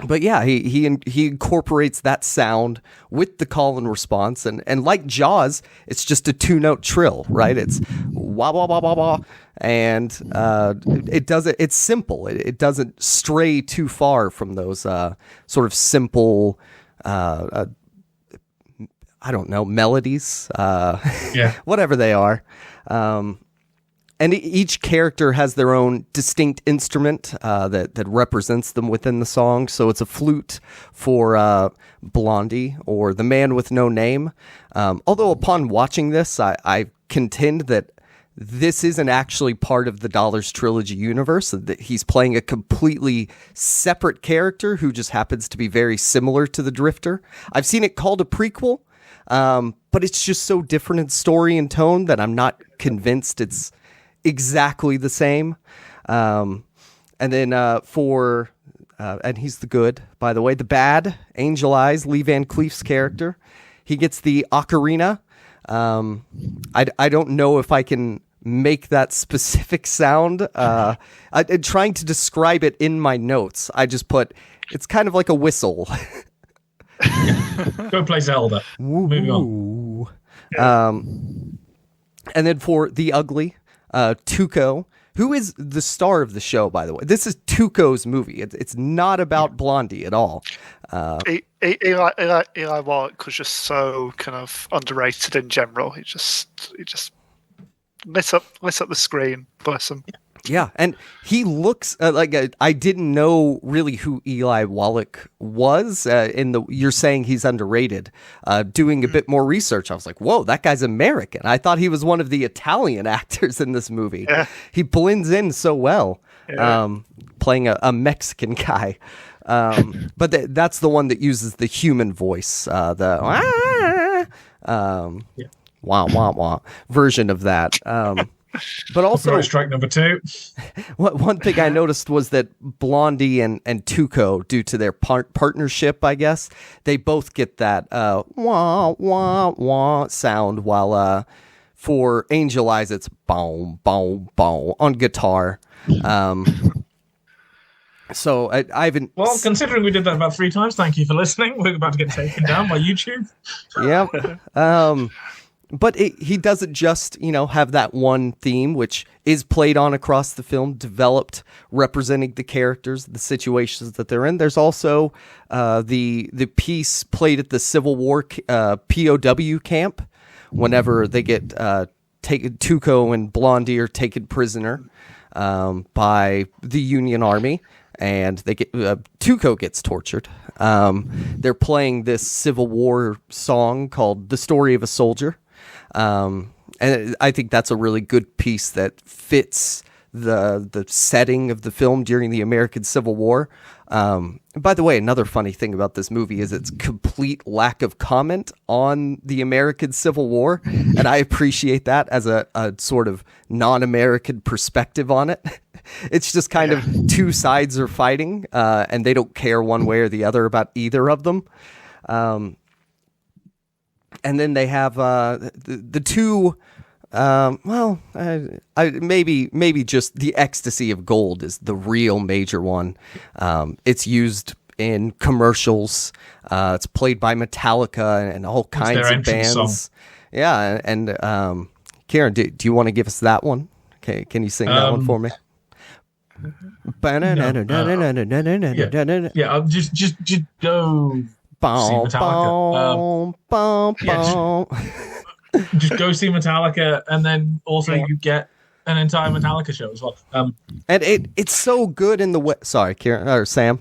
A: But yeah, he incorporates that sound with the call and response, and like Jaws, it's just a 2-note trill, right? It's wah wah wah wah wah, and it's simple. It doesn't stray too far from those sort of simple, I don't know, melodies, whatever they are. and each character has their own distinct instrument that represents them within the song. So it's a flute for Blondie, or the man with no name. Although upon watching this, I contend that this isn't actually part of the Dollars Trilogy universe, that he's playing a completely separate character who just happens to be very similar to the Drifter. I've seen it called a prequel, but it's just so different in story and tone that I'm not convinced it's exactly the same. And then and he's the good, by the way, the bad, Angel Eyes, Lee Van Cleef's character. He gets the ocarina. I don't know if I can make that specific sound. I'm trying to describe it in my notes. I just put, it's kind of like a whistle.
B: Go play Zelda. Moving on.
A: And then for the ugly, Tuco, who is the star of the show, by the way. This is Tuco's movie. It's not about Blondie at all.
C: Eli Wallach was just so kind of underrated in general. He just lit up the screen. Bless him.
A: Yeah, and he looks like I didn't know really who Eli Wallach was. You're saying he's underrated. Doing a bit more research, I was like, "Whoa, that guy's American." I thought he was one of the Italian actors in this movie. Yeah. He blends in so well, playing a Mexican guy. But that's the one that uses the human voice, wah wah wah version of that. But also,
B: strike number 2.
A: One thing I noticed was that Blondie and Tuco, due to their partnership, I guess, they both get that wah wah wah sound, while for Angel Eyes it's boom boom boom on guitar. So I haven't.
B: Well, considering we did that about 3 times, thank you for listening. We're about to get taken down by YouTube.
A: Yeah. But he doesn't just, have that one theme, which is played on across the film, developed, representing the characters, the situations that they're in. There's also the piece played at the Civil War POW camp, whenever they get Tuco and Blondie are taken prisoner by the Union Army, and they get Tuco gets tortured. They're playing this Civil War song called "The Story of a Soldier." And I think that's a really good piece that fits the setting of the film during the American Civil War. By the way, another funny thing about this movie is its complete lack of comment on the American Civil War, and I appreciate that as a sort of non-American perspective on it. It's just kind of two sides are fighting, and they don't care one way or the other about either of them. And then they have the two. Maybe just the Ecstasy of Gold is the real major one. It's used in commercials. It's played by Metallica and all kinds of bands. Song. Yeah, and Karen, do you want to give us that one? Okay, can you sing that one for me?
B: Yeah, I'll just go. See Metallica. Just go see Metallica, and then also you get an entire Metallica show as well.
A: And it's so good in the way. Sorry, Kieran or Sam.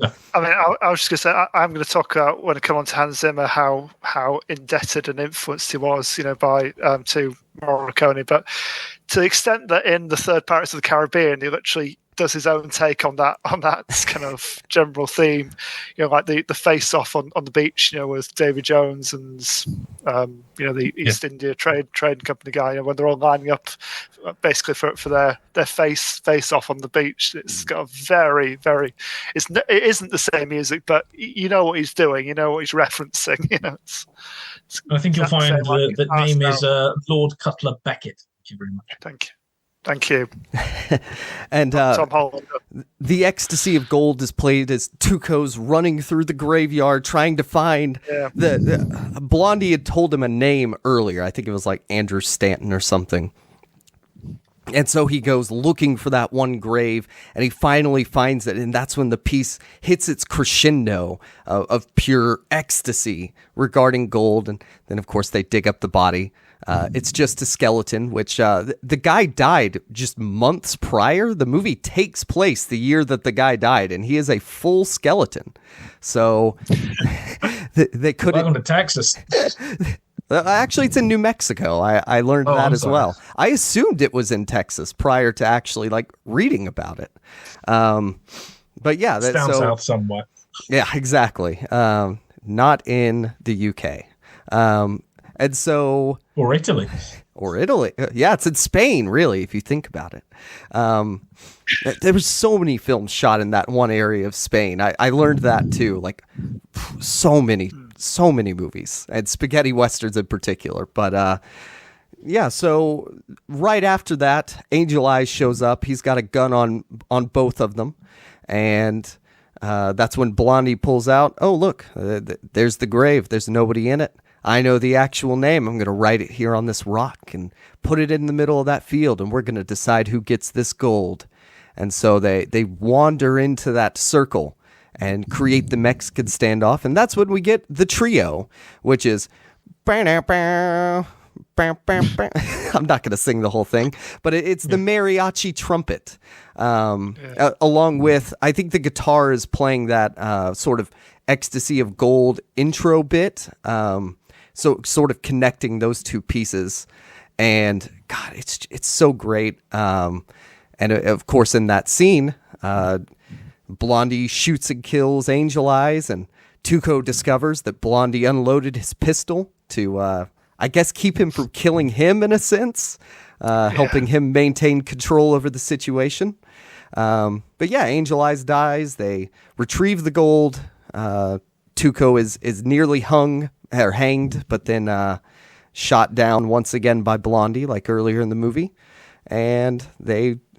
C: I mean, I was just going to say, I'm going to talk when I come on to Hans Zimmer how indebted and influenced he was, by to Morricone, but to the extent that in the third Pirates of the Caribbean, he literally does his own take on that kind of general theme, like the face off on the beach, with Davy Jones and the East India Trade Company guy, when they're all lining up basically for their face off on the beach. It's got a very, very it isn't the same music, but you know what he's doing, you know what he's referencing.
B: I think you'll find the name is Lord Cutler Beckett. Thank you very much.
C: Thank you.
A: And
C: Tom Holland.
A: The Ecstasy of Gold is played as Tuco's running through the graveyard trying to find the Blondie had told him a name earlier. I think it was like Andrew Stanton or something. And so he goes looking for that one grave, and he finally finds it, and that's when the piece hits its crescendo of pure ecstasy regarding gold. And then, of course, they dig up the body It's just a skeleton, which the guy died just months prior. The movie takes place the year that the guy died, and he is a full skeleton. So they couldn't.
B: Welcome to Texas.
A: Actually, it's in New Mexico. I learned that as well. I assumed it was in Texas prior to actually like reading about it. But yeah,
B: it's down south somewhere.
A: Yeah, exactly. Not in the UK. And so,
B: or Italy.
A: Yeah, it's in Spain, really, if you think about it. There were so many films shot in that one area of Spain. I learned that too. Like so many movies, and spaghetti westerns in particular. But yeah, so right after that, Angel Eyes shows up. He's got a gun on both of them, and that's when Blondie pulls out. Oh, look, there's the grave. There's nobody in it. I know the actual name. I'm going to write it here on this rock and put it in the middle of that field, and we're going to decide who gets this gold. And so they wander into that circle and create the Mexican standoff, and that's when we get the trio, which is I'm not going to sing the whole thing, but it's the mariachi trumpet, along with, I think the guitar is playing that sort of Ecstasy of Gold intro bit, so sort of connecting those two pieces, and God, it's so great. And of course, in that scene, Blondie shoots and kills Angel Eyes, and Tuco discovers that Blondie unloaded his pistol to, I guess, keep him from killing him in a sense, helping him maintain control over the situation. But yeah, Angel Eyes dies. They retrieve the gold. Tuco is nearly hanged, but then shot down once again by Blondie, like earlier in the movie. And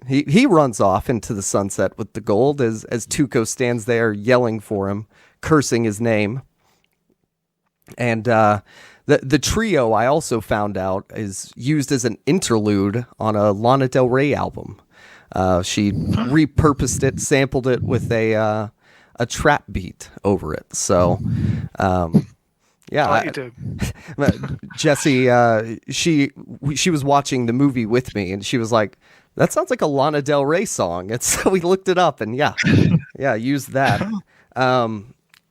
A: he runs off into the sunset with the gold as Tuco stands there yelling for him, cursing his name. And the trio, I also found out, is used as an interlude on a Lana Del Rey album. She repurposed it, sampled it with a trap beat over it. So, yeah, Jessie, she was watching the movie with me, and she was like, "That sounds like a Lana Del Rey song." And so we looked it up, and used that.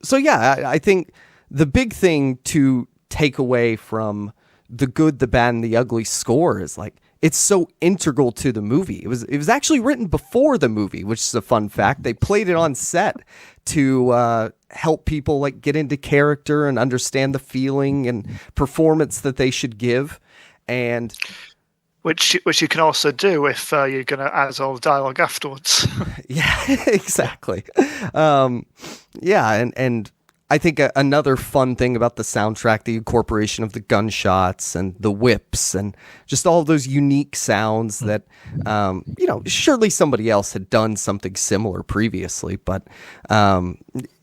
A: So yeah, I think the big thing to take away from The Good, the Bad, and the Ugly score is like, it's so integral to the movie. It was actually written before the movie, which is a fun fact. They played it on set to help people like get into character and understand the feeling and performance that they should give, and
C: which you can also do if you're going to add all the dialogue afterwards.
A: Yeah, exactly. And I think another fun thing about the soundtrack, the incorporation of the gunshots and the whips and just all those unique sounds that, surely somebody else had done something similar previously, but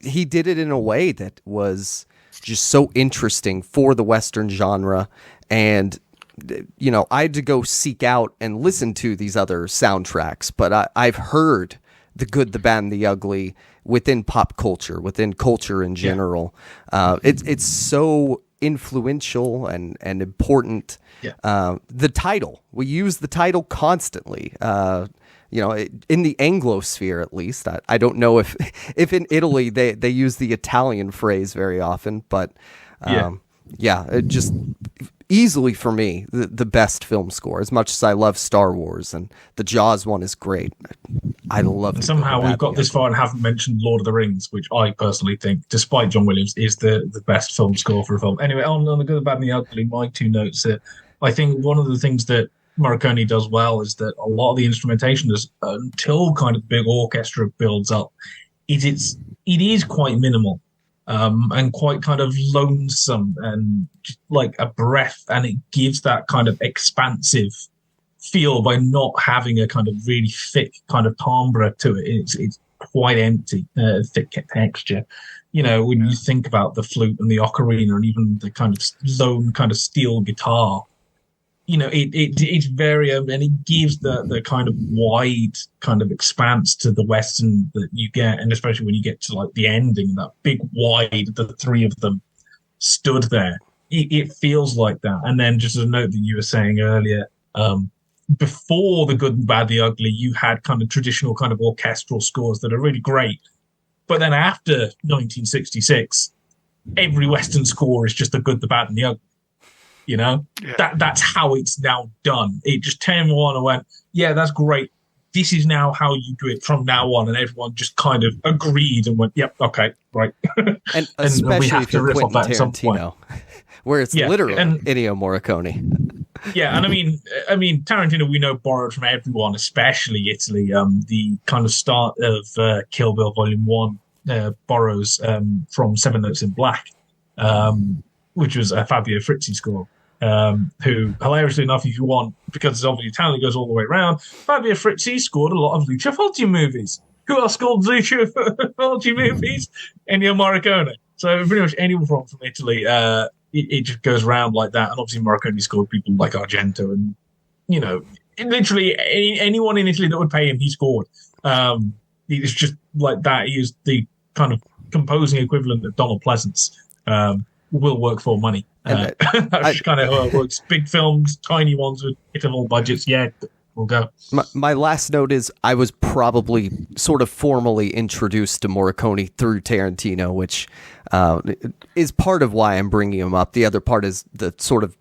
A: he did it in a way that was just so interesting for the Western genre. And, I had to go seek out and listen to these other soundtracks, but I've heard The Good, the Bad, and the Ugly within pop culture, within culture in general. It's so influential and important. The title, we use the title constantly, in the Anglosphere, at least. I don't know if in Italy they use the Italian phrase very often, but it just easily for me the best film score. As much as I love Star Wars, and the Jaws one is great, I love it.
B: Somehow we've got this far and haven't mentioned Lord of the Rings, which I personally think, despite John Williams, is the best film score for a film. Anyway, on The Good, the Bad, and the Ugly, my two notes are, I think one of the things that Morricone does well is that a lot of the instrumentation is, until kind of big orchestra builds up, it is quite minimal. And quite kind of lonesome and like a breath, and it gives that kind of expansive feel by not having a kind of really thick kind of timbre to it. It's quite empty, thick texture. When you think about the flute and the ocarina and even the kind of lone kind of steel guitar, it's very, and it gives the kind of wide kind of expanse to the Western that you get, and especially when you get to like the ending, that big wide, the three of them stood there, it feels like that. And then just a note that you were saying earlier, before The Good and Bad, the Ugly, you had kind of traditional kind of orchestral scores that are really great. But then after 1966, every Western score is just The Good, the Bad, and the Ugly. You know, that's how it's now done. It just turned on and went, yeah, that's great. This is now how you do it from now on, and everyone just kind of agreed and went, "Yep, okay, right."
A: And especially if you're Quentin Tarantino, where it's literally Ennio Morricone.
B: Yeah, and I mean, Tarantino, we know, borrowed from everyone, especially Italy. The kind of start of Kill Bill Volume 1 borrows from Seven Notes in Black, which was a Fabio Frizzi score. Who, hilariously enough, if you want, because it's obviously Italian, goes all the way around, Fabio Frizzi scored a lot of Lucio Fulci movies. Who else scored Lucio Fulci movies? Ennio Morricone. So pretty much anyone from Italy, it just goes around like that. And obviously Morricone scored people like Argento, and, you know, literally anyone in Italy that would pay him, he scored. It's just like that. He is the kind of composing equivalent of Donald Pleasance. Will work for money. That's kind of how it works. Big films, tiny ones with interval budgets. Yeah, we'll go.
A: My last note is I was probably sort of formally introduced to Morricone through Tarantino, which is part of why I'm bringing him up. The other part is the sort of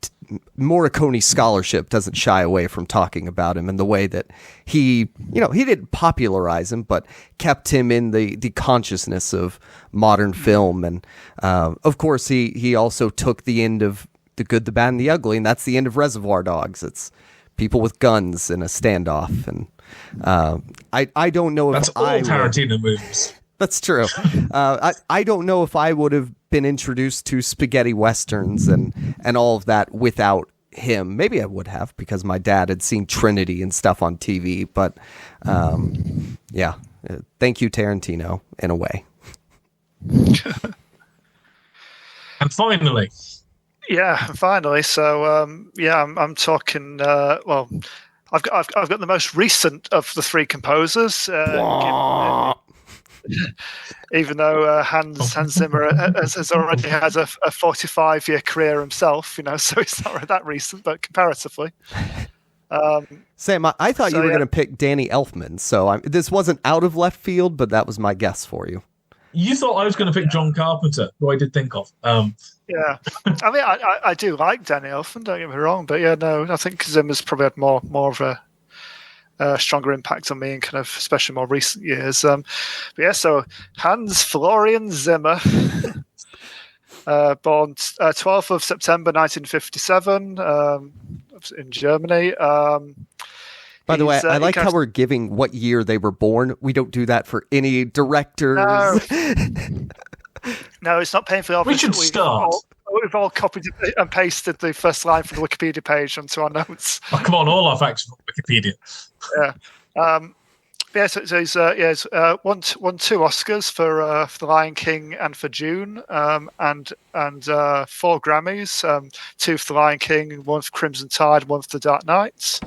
A: Morricone scholarship doesn't shy away from talking about him, and the way that he didn't popularize him, but kept him in the consciousness of modern film. And of course, he also took the end of The Good, the Bad, and the Ugly, and that's the end of Reservoir Dogs. It's people with guns in a standoff, and I don't know if
B: that's all Tarantino movies.
A: That's true. I don't know if I would have been introduced to spaghetti westerns and all of that without him. Maybe I would have, because my dad had seen Trinity and stuff on TV. But thank you, Tarantino, in a way.
B: And finally.
C: So I'm talking. I've got the most recent of the three composers. Even though Hans Zimmer has already had a 45-year career himself, so it's not that recent, but comparatively.
A: Sam, I thought you were going to pick Danny Elfman, so this wasn't out of left field, but that was my guess for you.
B: You thought I was going to pick John Carpenter, who I did think of.
C: Yeah, I mean, I do like Danny Elfman, don't get me wrong, but I think Zimmer's probably had more of a stronger impact on me in kind of especially more recent years. So Hans Florian Zimmer, born 12th of September 1957 in Germany.
A: By the way, I like how we're giving what year they were born. We don't do that for any directors.
C: No, it's not painfully obvious.
B: We should start.
C: We've all copied and pasted the first line from the Wikipedia page onto our notes.
B: Oh, come on, all our facts from Wikipedia.
C: Yeah. So he's won 2 Oscars for The Lion King and for June, and 4 Grammys, 2 for The Lion King, 1 for Crimson Tide, 1 for The Dark Knight.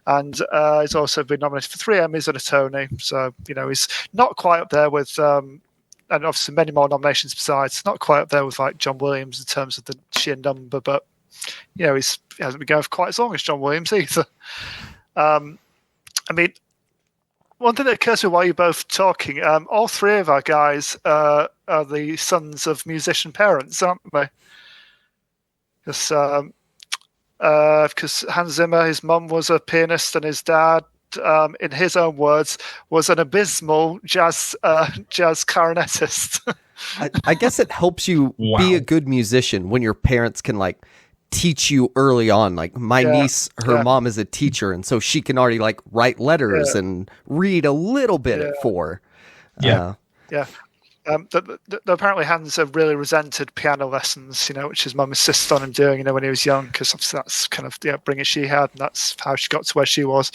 C: And he's also been nominated for 3 Emmys and a Tony. So, he's not quite up there with, and obviously many more nominations besides, not quite up there with like John Williams in terms of the sheer number, but, he hasn't been going for quite as long as John Williams either. I mean, one thing that occurs to me while you're both talking, all 3 of our guys are the sons of musician parents, aren't they? Because Hans Zimmer, his mum was a pianist, and his dad, in his own words, was an abysmal jazz clarinetist.
A: I guess it helps you be a good musician when your parents can teach you early on. Like my niece, her mom is a teacher, and so she can already write letters and read a little bit at 4.
C: Apparently Hans really resented piano lessons, which his mum insisted on him doing, when he was young, because obviously that's kind of the upbringing she had, and that's how she got to where she was.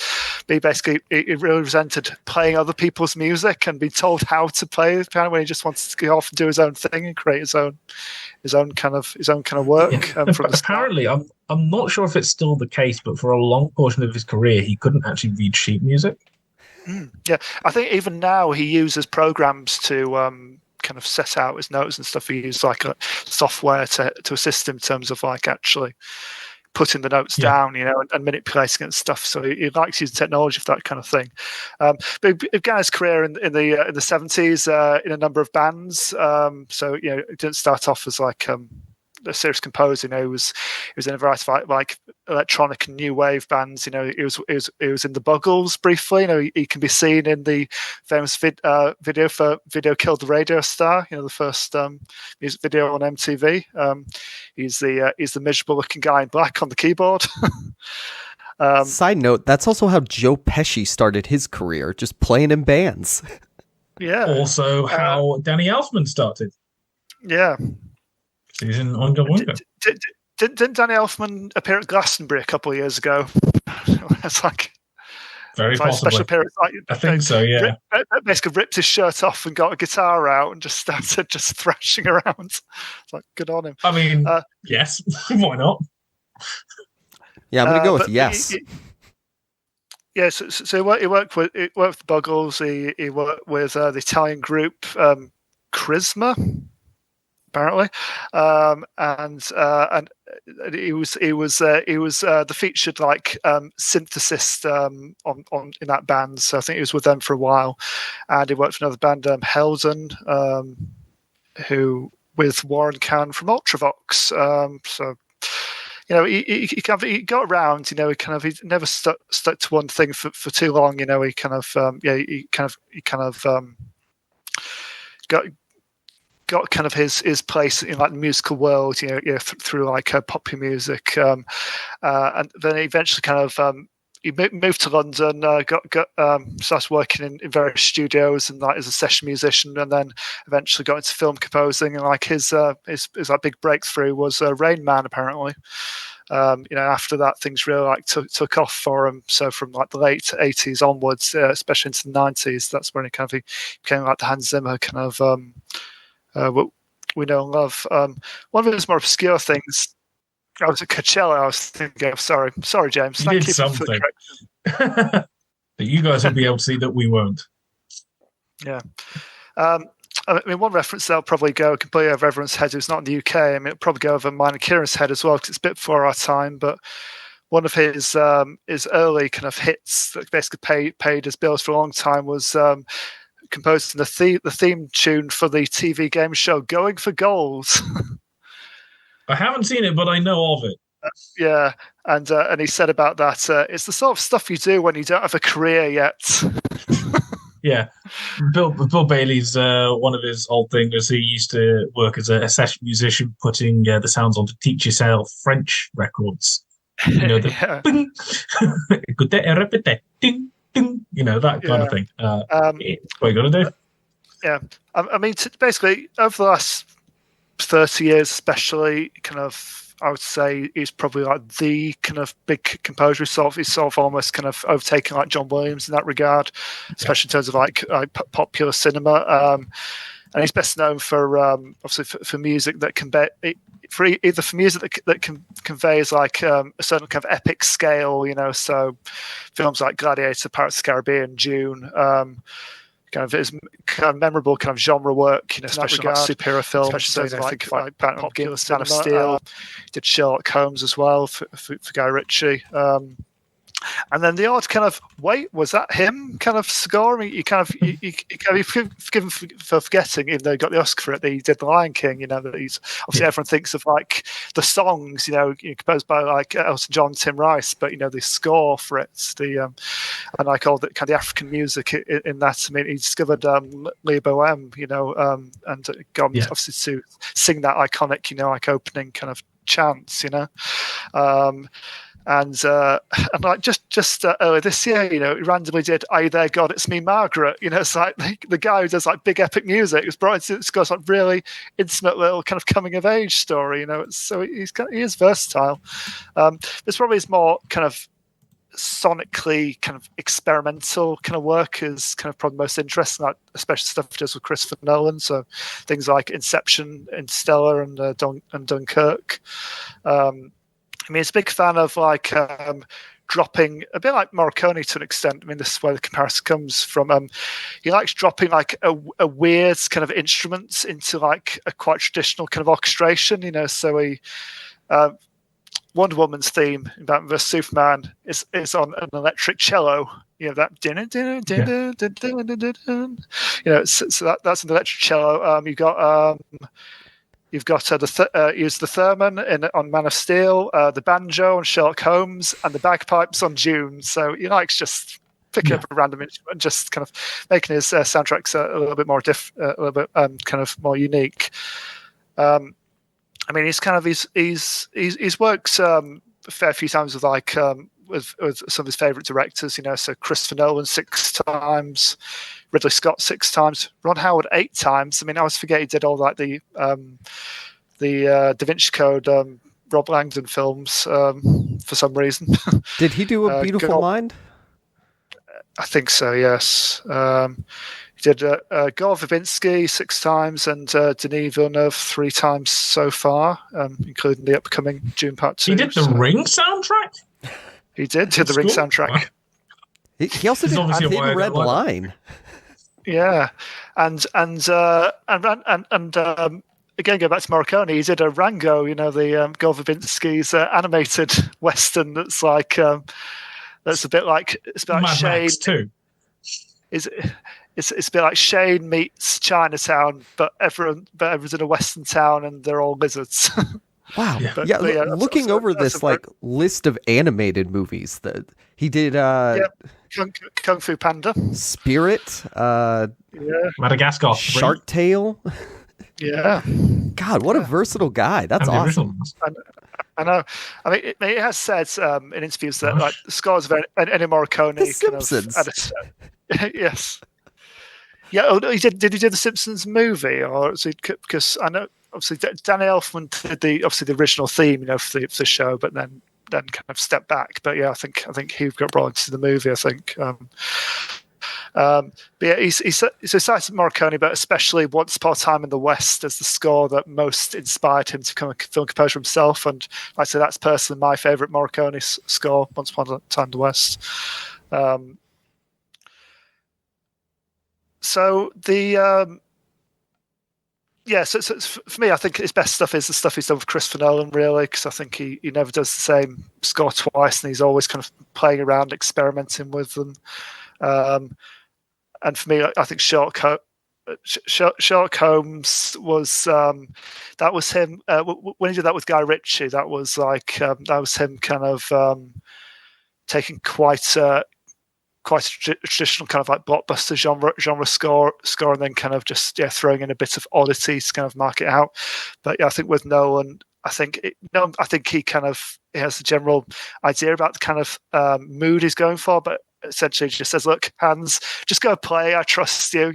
C: But he really resented playing other people's music and being told how to play the piano, when he just wanted to go off and do his own thing and create his own kind of work.
B: Apparently, I'm not sure if it's still the case, but for a long portion of his career, he couldn't actually read sheet music.
C: Yeah, I think even now he uses programs to kind of set out his notes and stuff. He used like a software to assist him in terms of like actually putting the notes down, and manipulating it and stuff. So he likes using technology for that kind of thing. But he began his career in the 70s in a number of bands. So it didn't start off as like a serious composer. He was in a variety of like electronic and new wave bands. He was in the Buggles briefly. He can be seen in the famous video for "Video Killed the Radio Star." The first music video on MTV. He's the miserable looking guy in black on the keyboard.
A: Side note: that's also how Joe Pesci started his career, just playing in bands.
C: Yeah.
B: Also, how Danny Elfman started.
C: Yeah.
B: He's in Oingo Boingo.
C: Didn't Danny Elfman appear at Glastonbury a couple of years ago? It's like
B: very possibly.
C: Special appearance.
B: I think so. Yeah.
C: Basically ripped his shirt off and got a guitar out and just started just thrashing around. It's like, good on him.
B: I mean, yes, why not?
A: Yeah, I'm gonna go with yes.
C: So he worked with the Buggles. He worked with the Italian group Charisma, apparently, and he was the featured like synthesist on in that band. So I think he was with them for a while, and he worked for another band, Helden, who with Warren Cann from Ultravox. So he got around. He never stuck to one thing for too long. He got kind of his place in like the musical world, through like popular music, and then eventually kind of he moved to London, started working in various studios and like as a session musician, and then eventually got into film composing. And like his like big breakthrough was Rain Man, apparently. After that, things really like took off for him. So from like the late 80s onwards, especially into the 90s, that's when he became like the Hans Zimmer kind of what we know and love. One of his more obscure things. I was at Coachella. I was thinking of sorry, James.
B: You did something that you guys will be able to see that we won't.
C: Yeah. I mean, one reference that'll probably go completely over everyone's head who's not in the UK. I mean, it'll probably go over mine and Kieran's head as well because it's a bit before our time. But one of his early kind of hits that basically paid his bills for a long time was composing the theme tune for the TV game show Going for Gold.
B: I haven't seen it, but I know of it.
C: Yeah, and he said about that, it's the sort of stuff you do when you don't have a career yet.
B: Yeah, Bill Bailey's one of his old things. He used to work as a session musician, putting the sounds on to teach yourself French records. The bing, ding, ding, that kind of thing. What you got to do?
C: Yeah, I mean, basically over the last 30 years, especially, kind of, I would say he's probably like the kind of big composer. He's sort of almost kind of overtaken like John Williams in that regard, especially in terms of like popular cinema. And he's best known for obviously for music that can for music that conveys like a certain kind of epic scale. So films like Gladiator, Pirates of the Caribbean, Dune. Kind of his kind of memorable kind of genre work, especially like superhero films, especially like Batman Begins, Man of Steel. Did Sherlock Holmes as well for Guy Ritchie. And then the odd kind of was that him kind of score? I mean, you forgiven for forgetting, even though he got the Oscar for it, that he did The Lion King. That he's obviously everyone thinks of like the songs, composed by like Elton John, Tim Rice, but the score for it, and like all the kind of the African music in that. I mean, he discovered Lee Bohem, and got him obviously to sing that iconic, like opening kind of chants, And like just earlier this year, he randomly did "Are You There, God? It's Me, Margaret." It's like the guy who does like big epic music. It's brought into this like really intimate little kind of coming of age story. So he is versatile. There's probably his more kind of sonically kind of experimental kind of work is kind of probably most interesting, like especially stuff he does with Christopher Nolan. So things like Inception, Interstellar, and Dunkirk. I mean, he's a big fan of like dropping a bit like Morricone to an extent. I mean, this is where the comparison comes from. He likes dropping like a weird kind of instruments into like a quite traditional kind of orchestration. So he Wonder Woman's theme in Batman vs Superman is on an electric cello. That so that's an electric cello. You've got use the theremin on Man of Steel, the banjo on Sherlock Holmes, and the bagpipes on Dune. So he likes just picking up a random instrument and just kind of making his soundtracks a little bit more a little bit kind of more unique. I mean, he's worked a fair few times with with some of his favourite directors. So Christopher Nolan 6 times, Ridley Scott 6 times, Ron Howard 8 times. I mean, I always forget he did all like the Da Vinci Code, Rob Langdon films for some reason.
A: Did he do A Beautiful Mind?
C: I think so. Yes. He did Gore Verbinski 6 times and Denis Villeneuve 3 times so far, including the upcoming Dune Part 2.
B: He did the Ring soundtrack?
C: He did the Ring soundtrack.
B: Wow.
A: He also did A Thin Red Line.
C: Yeah. And again, go back to Morricone, he did a Rango, the Gore Verbinski's animated Western that's like... that's a bit like
B: Mad
C: Shane.
B: Max too.
C: It's a bit like Shane meets Chinatown, but everyone's in a Western town and they're all lizards.
A: Wow. Yeah. Looking over this list of animated movies that he did,
C: Kung Fu Panda,
A: Spirit,
B: Madagascar,
A: Shark Tale.
C: Yeah.
A: God, what a versatile guy. That's awesome.
C: I know. I mean, it has said in interviews that like the scores of Ennio Morricone.
A: The Simpsons.
C: Yes. Yeah. Oh, he did. Did he do the Simpsons movie, or because I know obviously Danny Elfman did the original theme, for the show, but then kind of stepped back. But yeah, I think he got brought into the movie. I think. But yeah, he's cited Morricone, but especially Once Upon a Time in the West as the score that most inspired him to become a film composer himself. And I'd say that's personally my favourite Morricone score, Once Upon a Time in the West. So for me, I think his best stuff is the stuff he's done with Christopher Nolan, really, because I think he never does the same score twice, and he's always kind of playing around, experimenting with them. And for me, I think Sherlock Holmes was that was him when he did that with Guy Ritchie. That was him kind of taking quite a traditional kind of like blockbuster genre score, and then kind of just throwing in a bit of oddity to kind of mark it out. But yeah, I think with Nolan, I think he has the general idea about the kind of mood he's going for, but essentially just says, "Look, Hans, just go play. I trust you.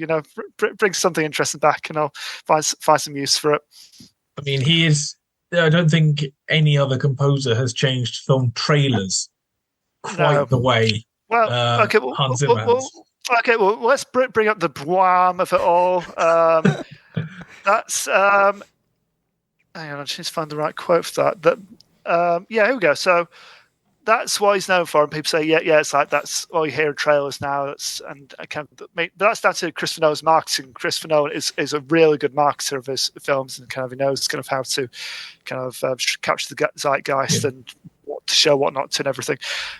C: Bring something interesting back, and I'll find some use for it."
B: I mean, he is. I don't think any other composer has changed film trailers quite the way.
C: Well, okay.
B: Hans Zimmer has.
C: Well, let's bring up the blam of it all. That's. Hang on, I just need to find the right quote for that. Here we go. So. That's what he's known for, and people say, it's like that's all you hear in trailers now. But that's down to Christopher Nolan's marketing. Christopher Nolan is a really good marketer of his films, and kind of he knows kind of how to kind of capture the zeitgeist and what to show, what not to, and everything.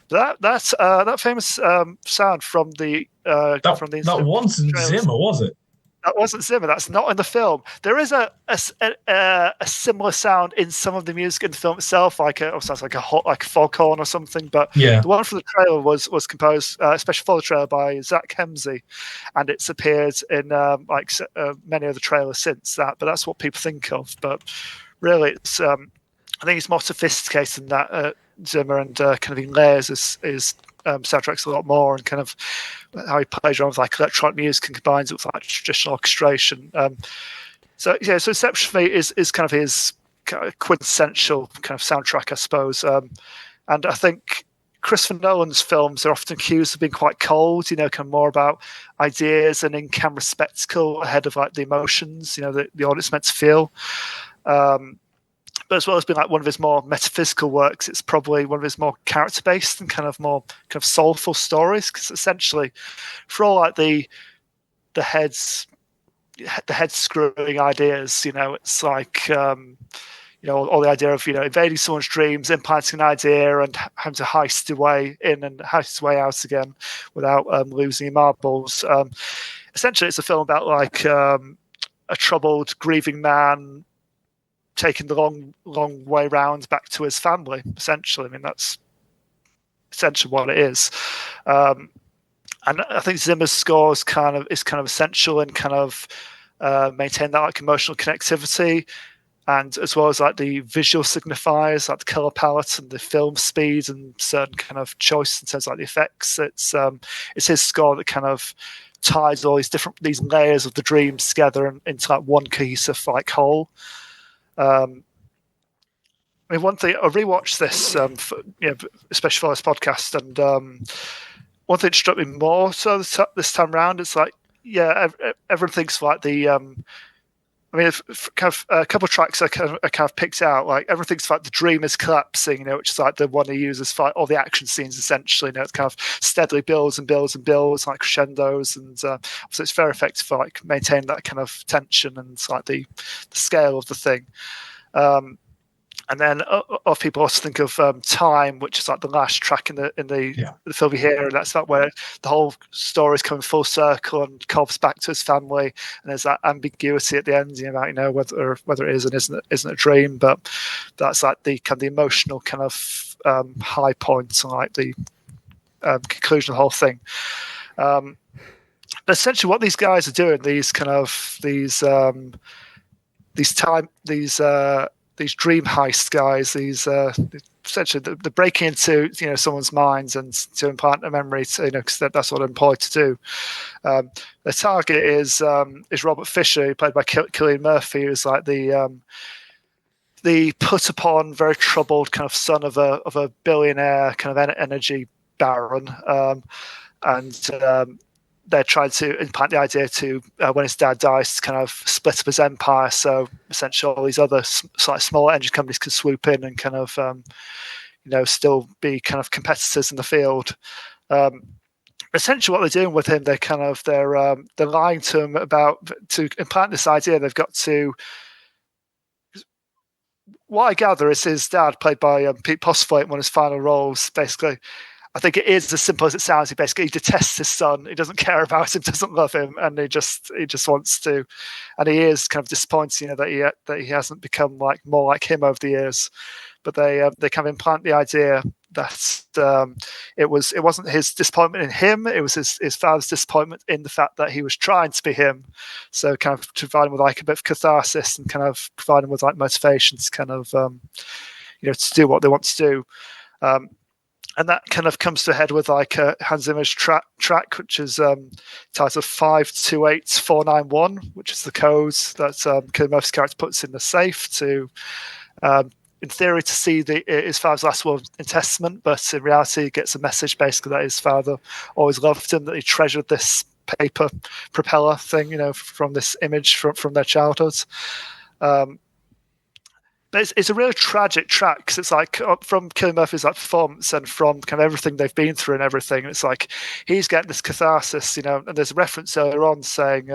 C: But that famous sound from the
B: that wasn't Zimmer, was it?
C: That wasn't Zimmer. That's not in the film. There is a similar sound in some of the music in the film itself, sounds like a foghorn or something. But the one for the trailer was composed, especially for the trailer, by Zach Hemsey, and it's appeared in many other trailers since that. But that's what people think of. But really, it's I think it's more sophisticated than that. Zimmer, and kind of in layers is soundtracks a lot more, and kind of how he plays around with like electronic music and combines it with like traditional orchestration. So Inception for me is kind of his kind of quintessential kind of soundtrack, I suppose. And I think Christopher Nolan's films are often accused of being quite cold, kind of more about ideas and in-camera spectacle ahead of like the emotions, the audience meant to feel. but as well as being like one of his more metaphysical works, it's probably one of his more character-based and kind of soulful stories. Because essentially, for all like the head screwing ideas, it's like all the idea of invading someone's dreams, implanting an idea, and having to heist your way in and heist your way out again without losing your marbles. Essentially, it's a film about like a troubled, grieving man taking the long way round back to his family. Essentially, I mean that's essentially what it is. And I think Zimmer's score is kind of essential in kind of maintain that like emotional connectivity, and as well as like the visual signifiers, like the color palette and the film speed and certain kind of choice in terms of like the effects. It's his score that kind of ties all these layers of the dreams together and into like one cohesive like whole. I mean, one thing I rewatched this, especially for this podcast, and one thing that struck me more so this time around, it's like, everyone thinks like the. I mean, kind of a couple of tracks I kind of picked out. Like everyone thinks like the dream is collapsing, which is like the one he uses for all the action scenes. Essentially, it kind of steadily builds and builds and builds, like crescendos, and so it's very effective for like maintaining that kind of tension and like the scale of the thing. And then other people also think of Time, which is like the last track in the film here, and that's like where the whole story is coming full circle and Cobb's back to his family, and there's that ambiguity at the end, about whether it is and isn't a dream, but that's like the kind of the emotional kind of high point and like the conclusion of the whole thing. But essentially, what these guys are doing, these dream heist guys, essentially the breaking into someone's minds and to implant a memory, because that's what I'm employed to do. The target is Robert Fisher, played by Cillian Murphy, who's like the put upon, very troubled kind of son of a billionaire kind of energy baron, and they're trying to implant the idea to, when his dad dies, to kind of split up his empire. So essentially all these other slightly smaller engine companies can swoop in and kind of, still be kind of competitors in the field. Essentially what they're doing with him, they're lying to him to implant this idea. They've got to, what I gather is his dad, played by Pete Postlethwaite, one of his final roles, basically, I think it is as simple as it sounds. He detests his son. He doesn't care about him, doesn't love him, and he just wants to. And he is kind of disappointed, that he hasn't become like more like him over the years. But they kind of implant the idea that it wasn't his disappointment in him. It was his father's disappointment in the fact that he was trying to be him. So kind of to provide him with like a bit of catharsis and kind of provide him with like motivation to kind of to do what they want to do. And that kind of comes to a head with like Hans Zimmer's track, which is titled 528491, which is the code that Cillian Murphy's character puts in the safe to, in theory, to see his father's last will in testament, but in reality, he gets a message basically that his father always loved him, that he treasured this paper propeller thing, from this image from their childhood. But it's a really tragic track because it's like from Cillian Murphy's like performance and from kind of everything they've been through and everything. It's like he's getting this catharsis, and there's a reference earlier on saying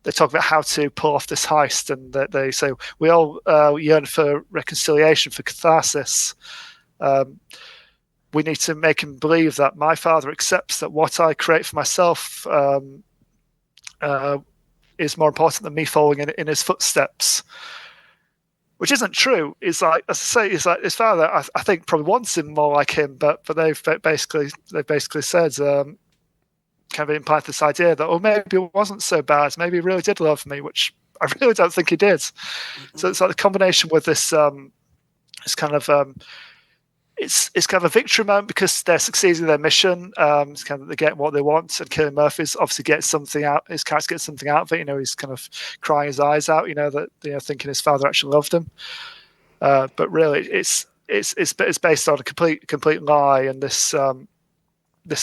C: they talk about how to pull off this heist, and they say we all yearn for reconciliation, for catharsis. We need to make him believe that my father accepts that what I create for myself is more important than me following in his footsteps. Which isn't true. It's like, as I say, it's like his father, I think, probably wants him more like him, but they've basically said, kind of implied this idea that, maybe it wasn't so bad. Maybe he really did love me, which I really don't think he did. Mm-hmm. So it's like the combination with this, it's kind of a victory moment because they're succeeding in their mission. It's kind of they get what they want, and Cillian Murphy's obviously gets something out. His character gets something out of it. He's kind of crying his eyes out. That thinking his father actually loved him. But really, it's based on a complete lie, and this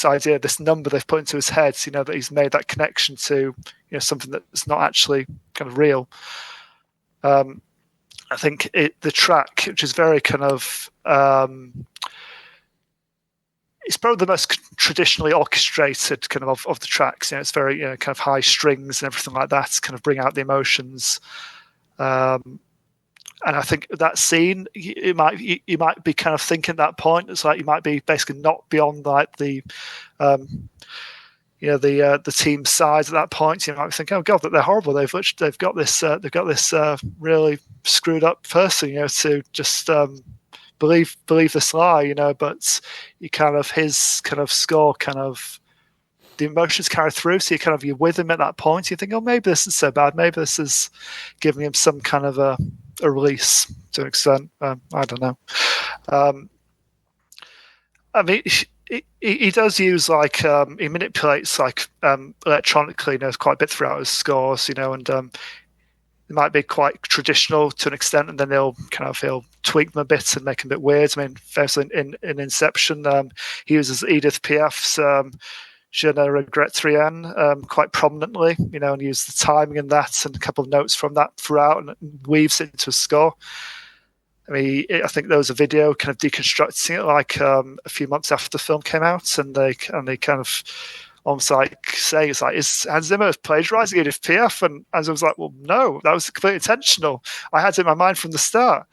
C: idea, this number they've put into his head. That he's made that connection to something that's not actually kind of real. I think the track, which is very kind of, it's probably the most traditionally orchestrated kind of the tracks. You know, it's very kind of high strings and everything like that to kind of bring out the emotions. And I think that scene, you might be kind of thinking at that point, it's like you might be basically not beyond like the team size at that point. You might think, oh god, they're horrible. They've got this really screwed up person, to just believe this lie, But you kind of his kind of score kind of the emotions carry through, so you're with him at that point. You think, oh, maybe this is so bad. Maybe this is giving him some kind of a release to an extent. I don't know. I mean, he does use like he manipulates like electronically, quite a bit throughout his scores, and it might be quite traditional to an extent, and then he'll tweak them a bit and make them a bit weird. I mean, firstly in Inception, he uses Edith Piaf's Je ne regrette rien quite prominently, and use the timing in that and a couple of notes from that throughout and weaves it into a score. I mean, I think there was a video kind of deconstructing it like a few months after the film came out, and they kind of almost like saying it's like, is Hans Zimmer plagiarizing Edith Piaf? And Hans Zimmer was like, well, no, that was completely intentional. I had it in my mind from the start.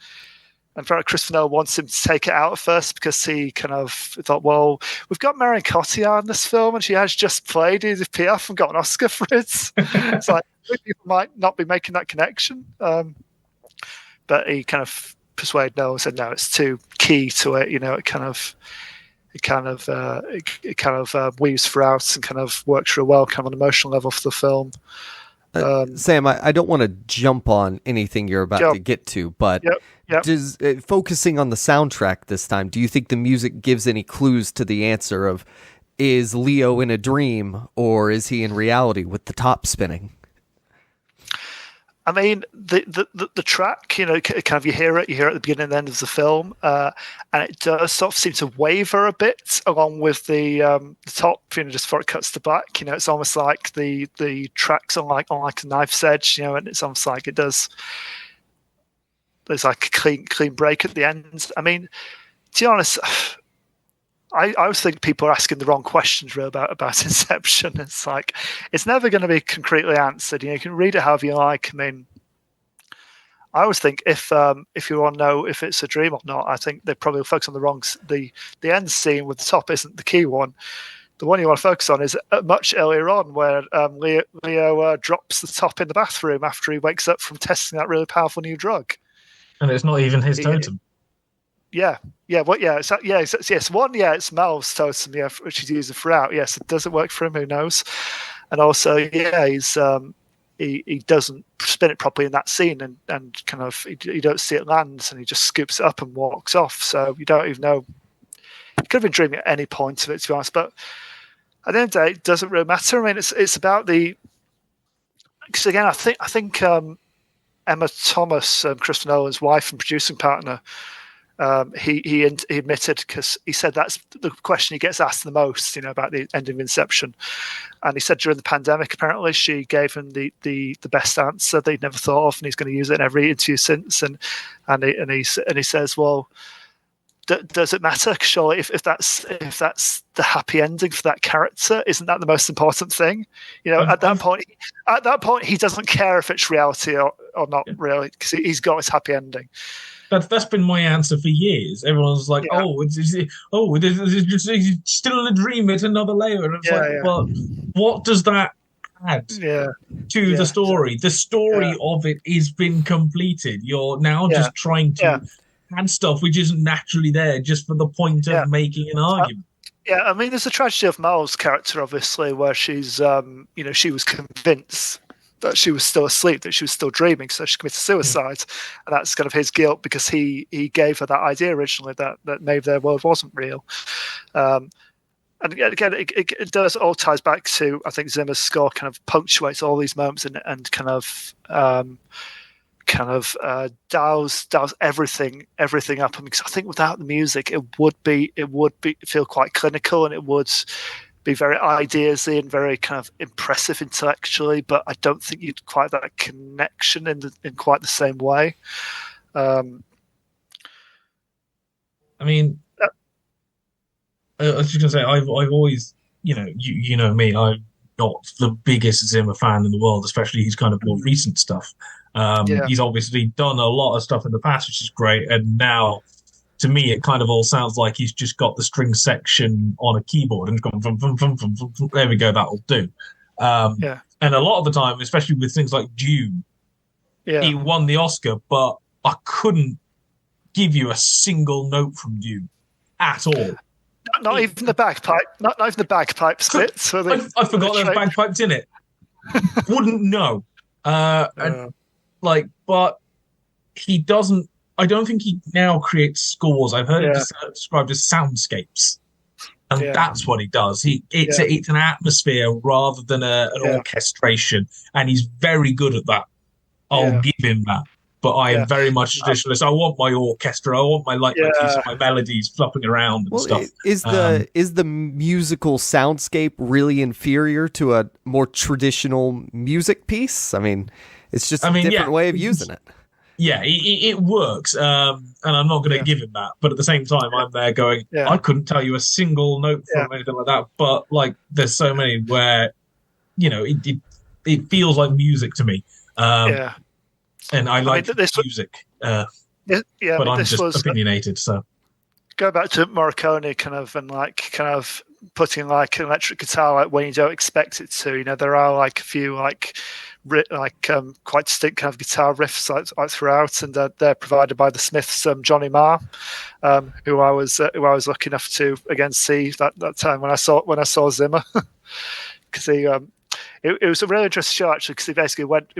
C: And Christopher Nolan wants him to take it out at first because he kind of thought, well, we've got Marion Cotillard in this film and she has just played Edith Piaf and got an Oscar for it. It's like, people might not be making that connection. But he kind of persuaded Nolan and said, no, it's too key to it. It kind of weaves throughout and kind of works real well, kind of on an emotional level for the film.
A: Sam, I don't want to jump on anything you're about to get to, but does focusing on the soundtrack this time, do you think the music gives any clues to the answer of, is Leo in a dream or is he in reality with the top spinning?
C: I mean, the track, kind of you hear it at the beginning and end of the film, and it does sort of seem to waver a bit along with the top, just before it cuts to black. It's almost like the tracks on like a knife's edge, and it's almost like it does. There's like a clean break at the end. I mean, to be honest, I always think people are asking the wrong questions really about Inception. It's like, it's never going to be concretely answered. You can read it however you like. I mean, I always think if you want to know if it's a dream or not, I think they probably focus on the wrong. The end scene with the top isn't the key one. The one you want to focus on is much earlier on, where Leo drops the top in the bathroom after he wakes up from testing that really powerful new drug.
B: And it's not even his totem.
C: It's Mel's totem, which he's using throughout. Yes, it doesn't work for him. Who knows? And also, he's he doesn't spin it properly in that scene, and kind of you don't see it land, and he just scoops it up and walks off. So you don't even know. He could have been dreaming at any point of it, to be honest. But at the end of the day, it doesn't really matter. I mean, it's about the. Because again, I think Emma Thomas, Christopher Nolan's wife and producing partner. He admitted, because he said that's the question he gets asked the most, about the end of Inception, and he said during the pandemic, apparently she gave him the best answer they'd never thought of, and he's going to use it in every interview since. And he says, well, does it matter? Surely, if that's the happy ending for that character, isn't that the most important thing? At that point, he doesn't care if it's reality or not really, because he's got his happy ending.
B: That's been my answer for years. Everyone's like, it's still a dream. It's another layer. And it's well, what does that add to the story? The story of it is been completed. You're now just trying to add stuff which isn't naturally there just for the point of making an argument.
C: I mean, there's a tragedy of Mel's character, obviously, where she's, she was convinced that she was still asleep, that she was still dreaming, so she committed suicide, and that's kind of his guilt because he gave her that idea originally that maybe their world wasn't real. And again, it does all ties back to, I think Zimmer's score kind of punctuates all these moments and kind of dials everything up. Because I think without the music, it would feel quite clinical, and it would be very ideasy and very kind of impressive intellectually, but I don't think you'd quite have that connection in quite the same way.
B: I mean, I was just gonna say, I've always, you know me, I'm not the biggest Zimmer fan in the world, especially his kind of more recent stuff. He's obviously done a lot of stuff in the past, which is great, and now, to me, it kind of all sounds like he's just got the string section on a keyboard and gone, vum, vum, vum, vum, vum, vum, there we go, that'll do. And a lot of the time, especially with things like Dune, he won the Oscar, but I couldn't give you a single note from Dune at all.
C: Not even the bagpipe. Not even the bagpipe bit. So
B: I forgot there was bagpipes in it. Wouldn't know. But he doesn't. I don't think he now creates scores. I've heard it described as soundscapes, and that's what he does. It's an atmosphere rather than an orchestration, and he's very good at that. I'll give him that. But I am very much a traditionalist. I want my orchestra. I want my leitmotifs and my melodies flopping around and stuff.
A: Is the musical soundscape really inferior to a more traditional music piece? I mean, it's just a different way of using it.
B: Yeah, it works, and I'm not going to give him that. But at the same time, I'm there going, I couldn't tell you a single note from anything like that. But there's so many where, it feels like music to me. And I like music, but I'm just opinionated. So
C: go back to Morricone, kind of putting like an electric guitar like when you don't expect it to. There are like a few quite distinct kind of guitar riffs like throughout, and they're provided by the Smiths' Johnny Marr, who I was lucky enough to again see that time when I saw Zimmer, because he. It was a really interesting show actually, because he basically worked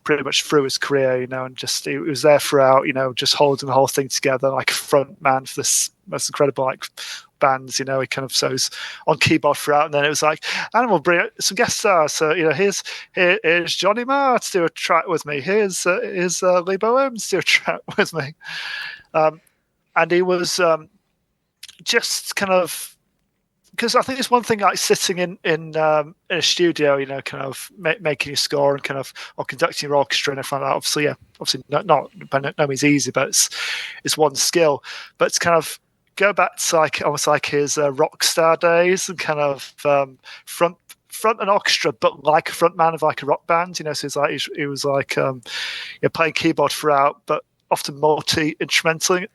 C: pretty much through his career, and just he was there throughout, just holding the whole thing together like a front man for this most incredible bands, he kind of so he's on keyboard throughout, and then it was like, and we'll bring some guest stars. So here's Johnny Marr to do a track with me. Here's Lee Boehm to do a track with me, and he was just kind of. Because I think it's one thing like sitting in a studio, kind of making your score and kind of or conducting your orchestra and everything like that. Obviously not by no means easy, but it's one skill. But it's kind of go back to almost like his rock star days and kind of front an orchestra, but like a front man of like a rock band. So he was like playing keyboard throughout, but often multi-instrumental.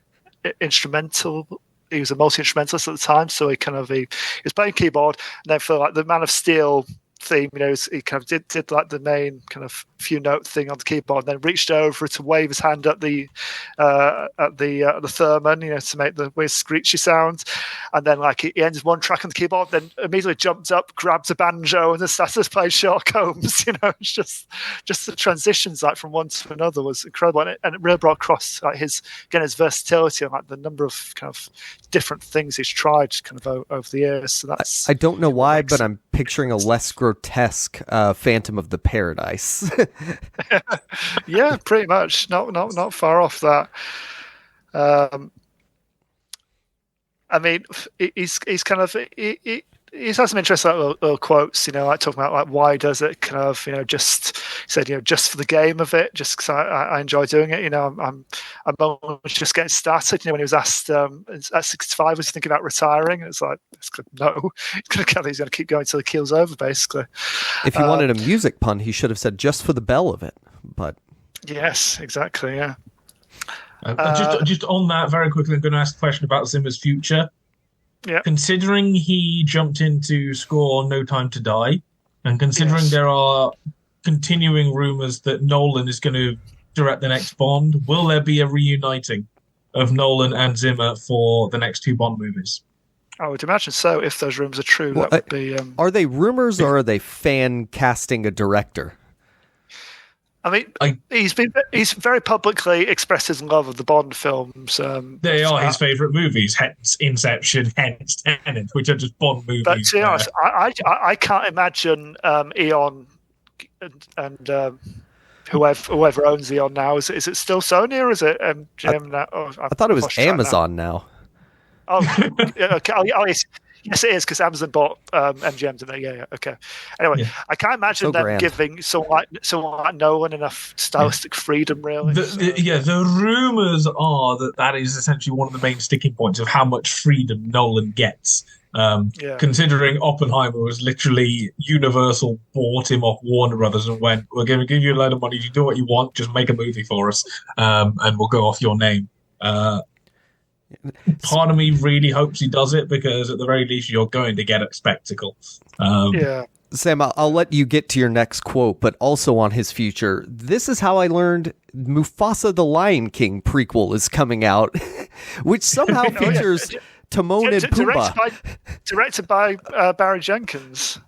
C: He was a multi-instrumentalist at the time, so he was playing keyboard, and then for like the Man of Steel theme, he kind of did like the main kind of few note thing on the keyboard, and then reached over to wave his hand at the theremin, to make the weird screechy sound, and then like he ended one track on the keyboard, then immediately jumped up, grabbed a banjo, and then started playing Sherlock Holmes. It's just the transitions like from one to another was incredible, and it really brought across like his versatility and like the number of kind of different things he's tried kind of over the years. So that's
A: I don't know why, but I'm picturing a less grotesque Phantom of the Paradise.
C: Yeah, pretty much. Not far off that. I mean, he's kind of he's had some interesting little quotes, like talking about like why does it kind of just he said just for the game of it, just because I enjoy doing it. I'm just getting started. When he was asked at 65 was he thinking about retiring, it's like no, he's going to keep going till the keel's over, basically.
A: If he wanted a music pun, he should have said just for the bell of it. But
C: yes, exactly, yeah.
B: Just on that very quickly, I'm going to ask a question about Zimmer's future.
C: Yeah.
B: Considering he jumped in to score No Time to Die, and considering there are continuing rumors that Nolan is going to direct the next Bond, will there be a reuniting of Nolan and Zimmer for the next two Bond movies?
C: I would imagine so. If those rumors are true, that would be.
A: Are they rumors or are they fan casting a director?
C: I mean, he's very publicly expressed his love of the Bond films.
B: They are his favourite movies, hence Inception, hence Tenet, which are just Bond movies.
C: But to be honest, I can't imagine Eon and whoever owns Eon now. Is it still Sony or is it MGM now?
A: I thought it was Amazon now.
C: Oh, okay. Yes, it is, because Amazon bought MGM, didn't they? Yeah, okay. Anyway,
B: Yeah.
C: I can't imagine
A: So
C: them
A: grand.
C: giving someone like Nolan enough stylistic freedom, really.
B: The rumors are that is essentially one of the main sticking points of how much freedom Nolan gets. Considering Oppenheimer was literally Universal bought him off Warner Brothers and went, "We're going to give you a load of money. You do what you want. Just make a movie for us, and we'll go off your name." Part of me really hopes he does it, because at the very least you're going to get a spectacle.
A: Sam, I'll let you get to your next quote, but also on his future, this is how I learned Mufasa the Lion King prequel is coming out, which somehow features Timon and Pumbaa.
C: Directed by Barry Jenkins.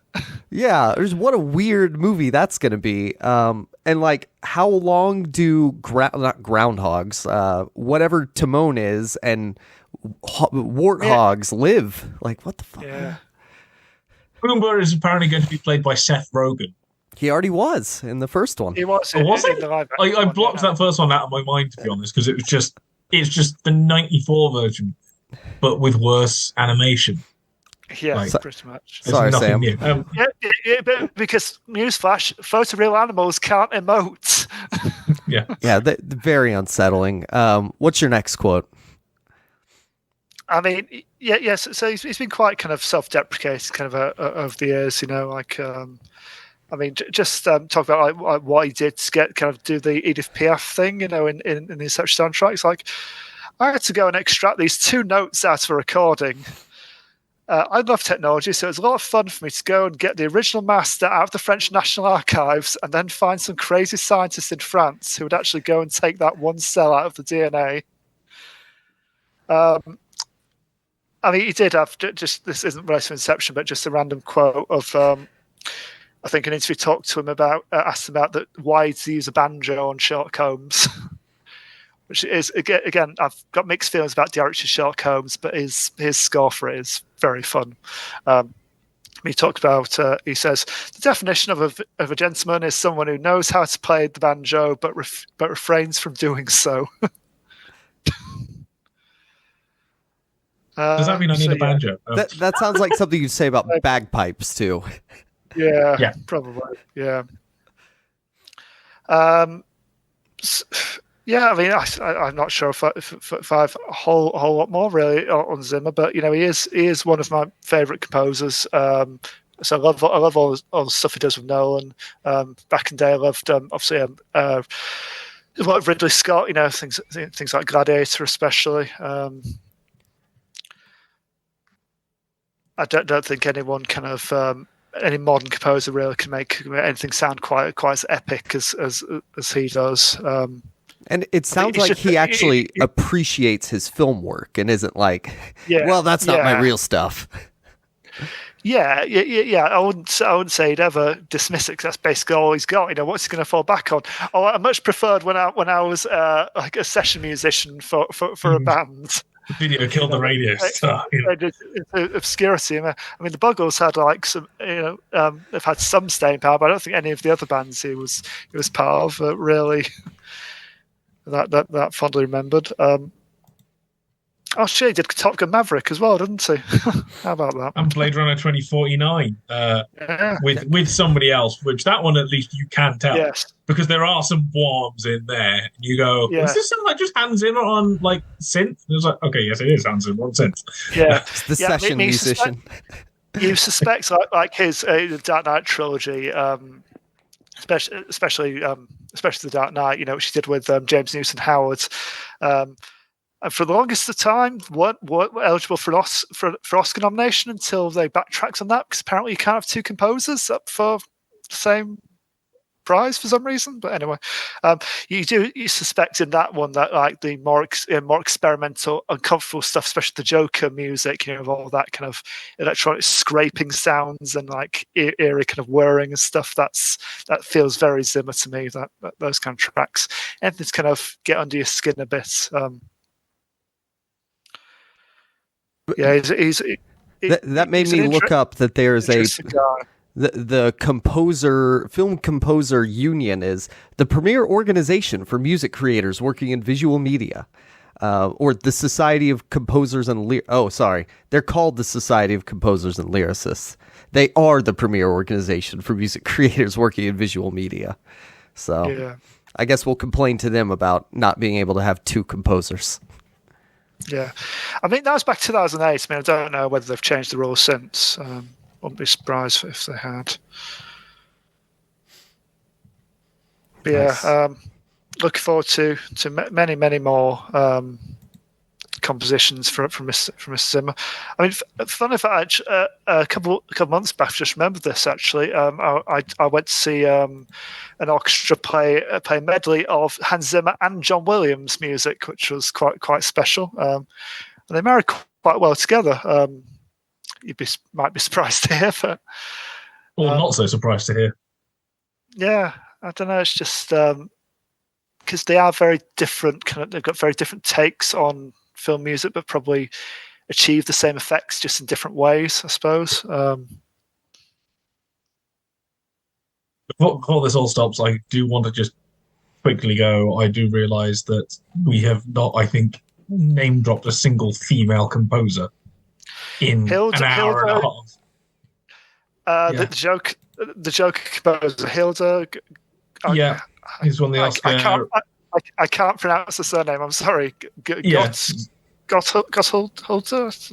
A: Yeah, what a weird movie that's going to be. And like, how long do not groundhogs, whatever Timon is, and warthogs live? Like, what the fuck?
C: Yeah.
B: Pumbaa is apparently going to be played by Seth Rogen.
A: He already was in the first one.
C: He was.
B: Was
C: in
B: it?
C: the live
B: I blocked that first one out of my mind, to be honest, because it's just the '94 version, but with worse animation.
C: Yeah, pretty much.
A: Sorry, Sam.
C: But because newsflash, photoreal animals can't emote.
B: Yeah,
A: they're very unsettling. What's your next quote?
C: I mean, yes. So he's been quite kind of self-deprecating, kind of over the years. Like, I mean, just talk about like what he did to do the Edith Piaf thing. In the Inception soundtracks. Like, I had to go and extract these 2 notes out of a recording. I love technology, so it was a lot of fun for me to go and get the original master out of the French National Archives and then find some crazy scientist in France who would actually go and take that one cell out of the DNA. I mean, he did have, just, this isn't related to Inception, but just a random quote of, I think an interview talked to him about, asked him about why does he use a banjo on Sherlock Holmes? Which is, again, I've got mixed feelings about the director Sherlock Holmes, but his score for it is very fun. He talked about, he says, the definition of a gentleman is someone who knows how to play the banjo, but refrains from doing so.
B: Does that mean I need a banjo?
A: That sounds like something you'd say about bagpipes, too.
C: Yeah, probably, yeah. Yeah, I mean, I'm not sure if I've a whole lot more really on Zimmer, but he is one of my favourite composers. So I love all the stuff he does with Nolan. Back in the day, I loved obviously a lot of Ridley Scott. Things like Gladiator, especially. I don't think anyone kind of any modern composer really can make anything sound quite as epic as he does.
A: And it sounds like he actually appreciates his film work and isn't like, well, that's not my real stuff.
C: Yeah. I wouldn't say he'd ever dismiss it, because that's basically all he's got. What's he going to fall back on? Oh, I much preferred when I was like a session musician for a band.
B: The video killed the radio star.
C: Obscurity. I mean, the Buggles had like some, they've had some staying power, but I don't think any of the other bands he was part of really. That fondly remembered. He did Top Gun Maverick as well, didn't he? How about that?
B: And Blade Runner 2049 with somebody else, which that one at least you can tell.
C: Yes.
B: Because there are some worms in there. And you go, is this something like just Hans Zimmer on like synth? And it was like, okay, yes, it is Hans Zimmer on synth.
C: Yeah.
A: It's the session musician.
C: You suspect like his Dark Knight trilogy, especially the Dark Knight, which he did with James Newton Howard. And for the longest of time, weren't eligible for Oscar nomination until they backtracked on that, because apparently you can't have 2 composers up for the same prize for some reason. But anyway, you suspect in that one that like the more experimental, uncomfortable stuff, especially the Joker music, of all that kind of electronic scraping sounds and like eerie kind of whirring and stuff. That feels very Zimmer to me. That those kind of tracks, anything to kind of get under your skin a bit.
A: That made me look up that there's the film composer union is the premier organization for music creators working in visual media. or the Society of Composers and they're called the Society of Composers and Lyricists. They are the premier organization for music creators working in visual media. So
C: Yeah.
A: I guess we'll complain to them about not being able to have two composers.
C: Yeah. I mean, that was back 2008. I mean, I don't know whether they've changed the rules since. Wouldn't be surprised if they had. But
A: Nice.
C: yeah, looking forward to many, many more compositions from Mr. Zimmer. I mean, funny fact, a couple months back, I just remembered this actually. I went to see an orchestra play a medley of Hans Zimmer and John Williams music, which was quite special. And they married quite well together. Might be surprised to hear, but
B: not so surprised to hear.
C: yeah, I don't know. It's just because they are very different. They've got very different takes on film music, but probably achieve the same effects just in different ways, I suppose.
B: Before this all stops, I do want to just quickly go. I do realise that we have not, I think, name dropped a single female composer in an hour and a half.
C: The joke composer Hilda.
B: Yeah, he's won the Oscar.
C: I can't pronounce the surname. I'm sorry. Gotthilda?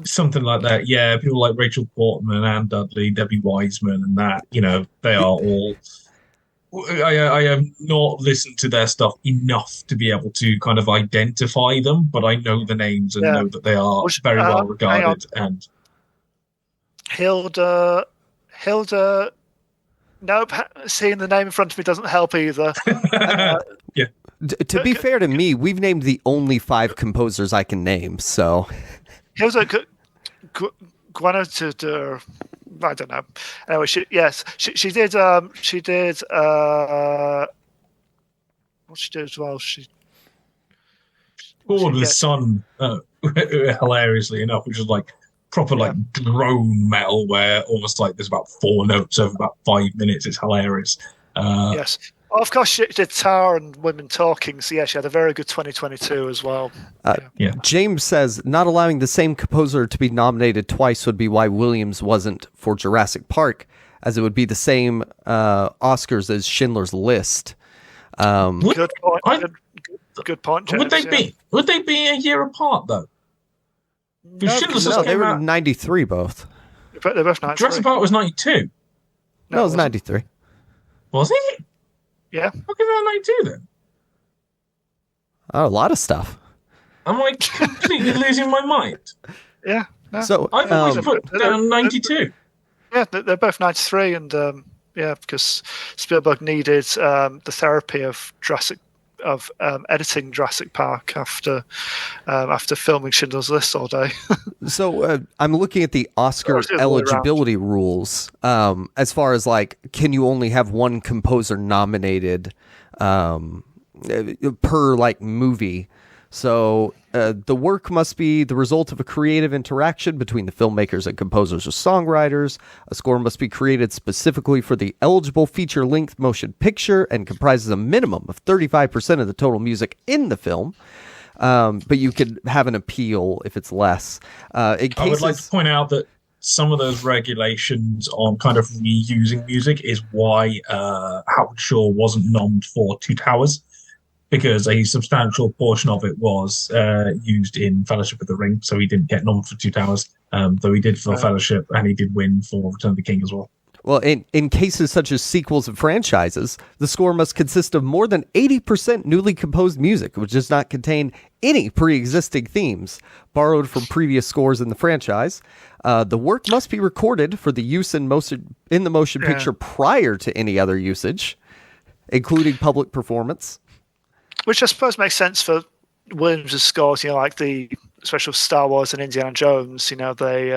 B: Something like that. Yeah, people like Rachel Portman, Anne Dudley, Debbie Wiseman, and that. They are all. I have not listened to their stuff enough to be able to kind of identify them, but I know the names and know that they are very well regarded. And
C: Hilda. Nope, seeing the name in front of me doesn't help either.
B: Yeah.
A: To be fair to me, we've named the only 5 composers I can name. So
C: Hilda Guanajuato. I don't know. Anyway, she did. She did. What she did as well? She
B: scored with Sun, hilariously enough, which is like proper like drone metal, where almost like there's about 4 notes over about 5 minutes. It's hilarious.
C: Yes. Of course, she did Tower and Women Talking. So yeah, she had a very good 2022 as well.
A: James says not allowing the same composer to be nominated twice would be why Williams wasn't for Jurassic Park, as it would be the same Oscars as Schindler's List.
C: Good point. Good point, James.
B: Would they be a year apart though?
A: No, they were 93 both.
C: They're both 93.
B: Jurassic Park was 92.
A: No, it was 93.
B: Was it?
C: Yeah.
B: How come they're 92 then?
A: Oh, a lot of stuff.
B: I'm like completely losing my mind.
C: Yeah. No.
A: So
B: I've always put down 92.
C: Yeah, they're both 93, and because Spielberg needed the therapy of editing Jurassic Park after filming Schindler's List all day.
A: So I'm looking at the Oscar eligibility rules as far as like, can you only have one composer nominated per like movie? So the work must be the result of a creative interaction between the filmmakers and composers or songwriters. A score must be created specifically for the eligible feature-length motion picture and comprises a minimum of 35% of the total music in the film. But you could have an appeal if it's less. I
B: would like to point out that some of those regulations on kind of reusing music is why Howard Shore wasn't nommed for Two Towers, because a substantial portion of it was used in Fellowship of the Ring, so he didn't get nommed for Two Towers, though he did for Fellowship, and he did win for Return of the King as well.
A: Well, in cases such as sequels and franchises, the score must consist of more than 80% newly composed music, which does not contain any pre-existing themes borrowed from previous scores in the franchise. The work must be recorded for the use in the motion picture prior to any other usage, including public performance.
C: Which I suppose makes sense for Williams' scores, like the special Star Wars and Indiana Jones, they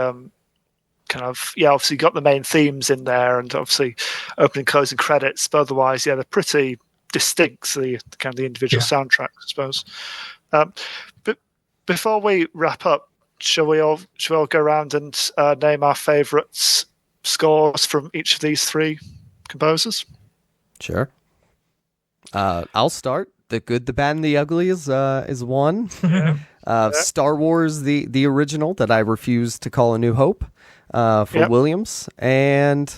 C: obviously got the main themes in there and obviously opening, closing credits, but otherwise, they're pretty distinct, the kind of the individual soundtracks, I suppose. But before we wrap up, shall we all go around and name our favourite scores from each of these 3 composers?
A: Sure. I'll start. The Good, the Bad, and the Ugly is one. Star Wars, the original that I refused to call A New Hope, for Williams. And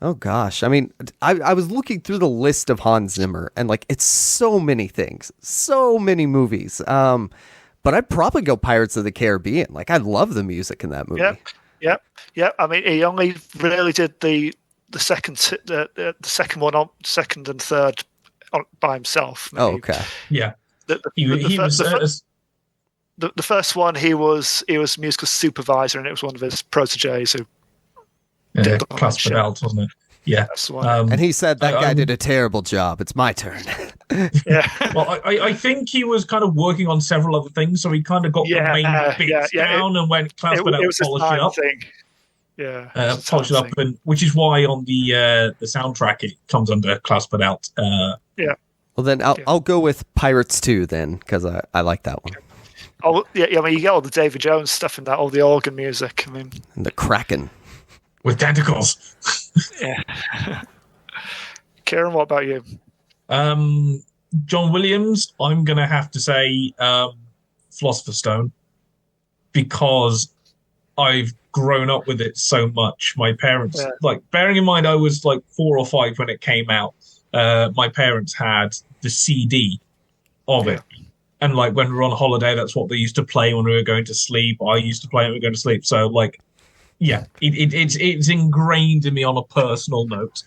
A: oh gosh, I mean, I was looking through the list of Hans Zimmer, and like, it's so many things, so many movies. But I'd probably go Pirates of the Caribbean. Like, I love the music in that movie.
C: Yep. I mean, he only really did the second and third by himself.
B: Oh, okay. Yeah. The
C: first one, he was musical supervisor, and it was one of his proteges who did
B: Klaus Badelt, wasn't it? Yeah.
C: That's the one.
A: And he said that guy did a terrible job. It's my turn.
C: Yeah.
B: Well, I think he was kind of working on several other things, so he kind of got the main bits down and went Klaus Badelt polished it up.
C: Thing. Yeah.
B: Polish it up, and which is why on the soundtrack it comes under Klaus Badelt.
C: Yeah.
A: Well, then I'll go with Pirates 2 then, because I like that one.
C: Oh yeah, I mean, you get all the Davy Jones stuff in that, all the organ music. I mean,
A: and the Kraken
B: with tentacles.
C: Yeah. Kieran, what about you?
B: John Williams, I'm gonna have to say Philosopher's Stone, because I've grown up with it so much. My parents, like, bearing in mind I was like 4 or 5 when it came out, my parents had the CD of it. And like, when we were on holiday, that's what they used to play when we were going to sleep. I used to play it when we were going to sleep. So like, yeah, it's ingrained in me on a personal note.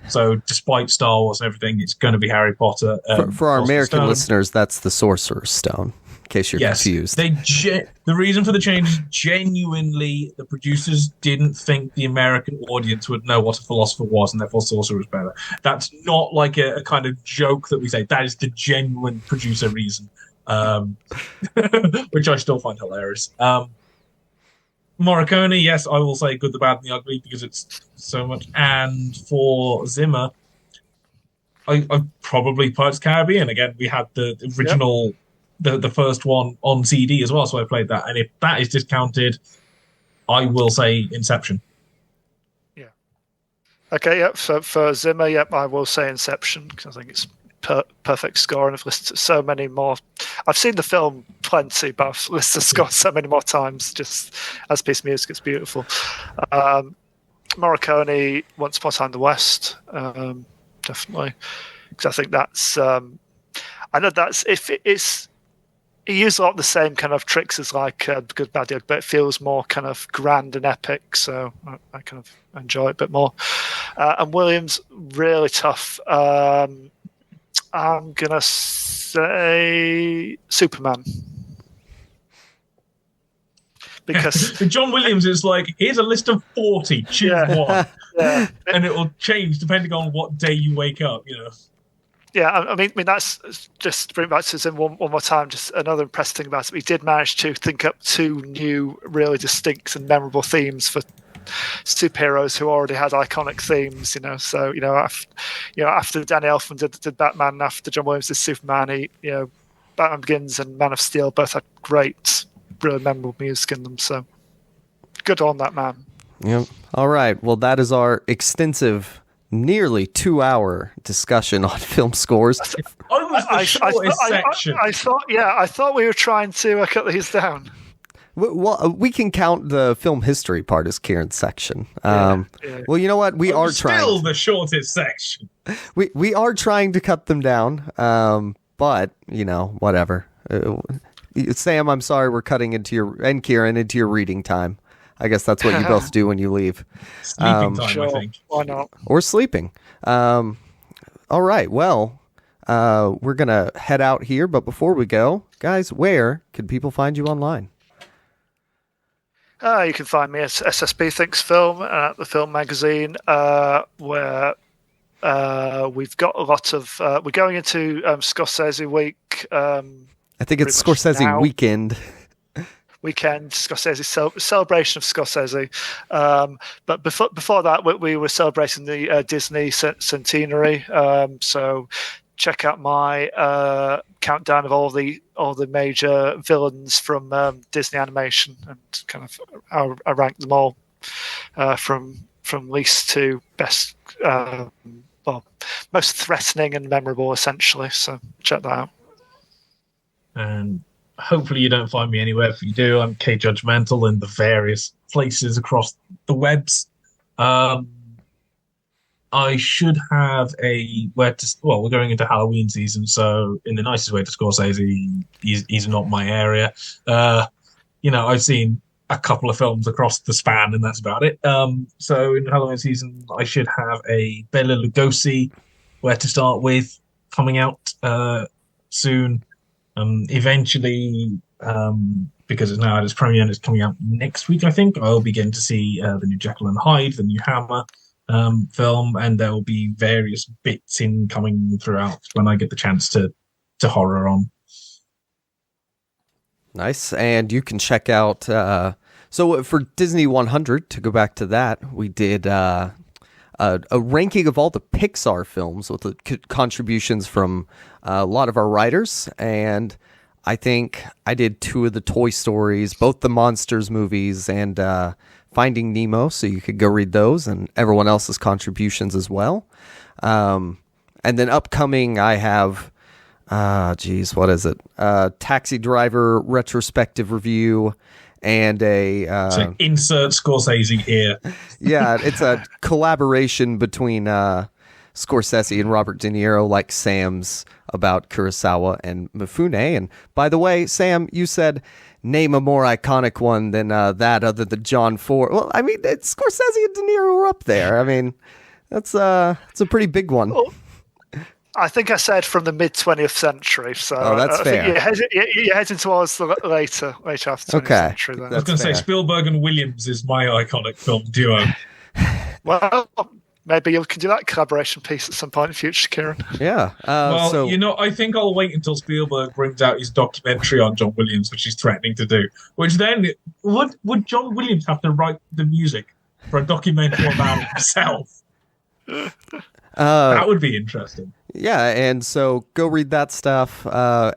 B: So despite Star Wars and everything, it's going to be Harry Potter.
A: For our American listeners, that's the Sorcerer's Stone, in case you're confused.
B: The reason for the change is genuinely the producers didn't think the American audience would know what a philosopher was, and therefore Sorcerer was better. That's not like a kind of joke that we say. That is the genuine producer reason, which I still find hilarious. Morricone, yes, I will say Good, the Bad, and the Ugly, because it's so much. And for Zimmer, I probably Pirates of the Caribbean. Again, we had the original, the first one on CD as well, so I played that. And if that is discounted, I will say Inception.
C: Yeah. Okay, yep. So for Zimmer, yep, I will say Inception, because I think it's perfect score, and I've listened to so many more. I've seen the film plenty, but I've listened to the score so many more times. Just as a piece of music, it's beautiful. Morricone, Once Upon a Time in the West, definitely, because I think that's. I know that's if it's. He used a lot of the same kind of tricks as like Good, Bad, the Ugly, but it feels more kind of grand and epic, so I kind of enjoy it a bit more. And Williams, really tough. I'm going to say Superman. Because
B: John Williams is like, here's a list of 40, choose one. Yeah. And it will change depending on what day you wake up, you know.
C: Yeah, I mean that's just to bring it back to him one more time. Just another impressive thing about it. He did manage to think up 2 new, really distinct and memorable themes for superheroes who already had iconic themes. You know, so after Danny Elfman did Batman, after John Williams did Superman, Batman Begins and Man of Steel both had great, really memorable music in them. So good on that man.
A: Yep. All right. Well, that is our extensive, nearly 2-hour discussion on film scores.
C: I thought we were trying to cut these down.
A: Well, we can count the film history part as Kieran's section. Well, you know what? We are trying.
B: Still the shortest section.
A: We are trying to cut them down, but whatever. Sam, I'm sorry, we're cutting and Kieran into your reading time. I guess that's what you both do when you leave.
B: Sleeping time, I think.
C: Why not?
A: Or sleeping. All right. Well, we're going to head out here. But before we go, guys, where can people find you online?
C: You can find me at SSB Thinks Film, at the Film Magazine, where we've got a lot of... we're going into Scorsese Week.
A: I think it's Scorsese Weekend.
C: Scorsese celebration of Scorsese, but before that we were celebrating the Disney centenary. So check out my countdown of all the major villains from Disney animation, and kind of I ranked them all from least to best, most threatening and memorable, essentially. So check that out.
B: And hopefully you don't find me anywhere. If you do, I'm K Judgmental in the various places across the webs. I should have we're going into Halloween season, so in the nicest way to Scorsese, he's not my area. I've seen a couple of films across the span, and that's about it. So in Halloween season, I should have a Bela Lugosi, Where to Start With, coming out soon. Eventually, because it's now at its premiere and it's coming out next week, I think, I'll begin to see the new Jekyll and Hyde, the new Hammer film, and there will be various bits coming throughout when I get the chance to horror on.
A: Nice. And you can check out so for Disney 100, to go back to that, we did a ranking of all the Pixar films with the contributions from a lot of our writers, and I think I did 2 of the Toy Stories, both the Monsters movies, and Finding Nemo, so you could go read those and everyone else's contributions as well. And then upcoming, I have, what is it? Taxi Driver retrospective review and
B: so insert Scorsese here.
A: Yeah, it's a collaboration between Scorsese and Robert De Niro, like Sam's about Kurosawa and Mifune. And by the way, Sam, you said name a more iconic one than that other than John Ford. Well, I mean, Scorsese and De Niro are up there. I mean, it's a pretty big one.
C: Well, I think I said from the mid-20th century. So
A: that's fair.
C: You're heading towards the later half of the 20th century. Then.
B: I was going to say Spielberg and Williams is my iconic film duo.
C: Well, maybe you can do that collaboration piece at some point in the future, Kieran.
A: Yeah.
B: I think I'll wait until Spielberg brings out his documentary on John Williams, which he's threatening to do. Which then, would John Williams have to write the music for a documentary about himself? That would be interesting.
A: Yeah, and so go read that stuff.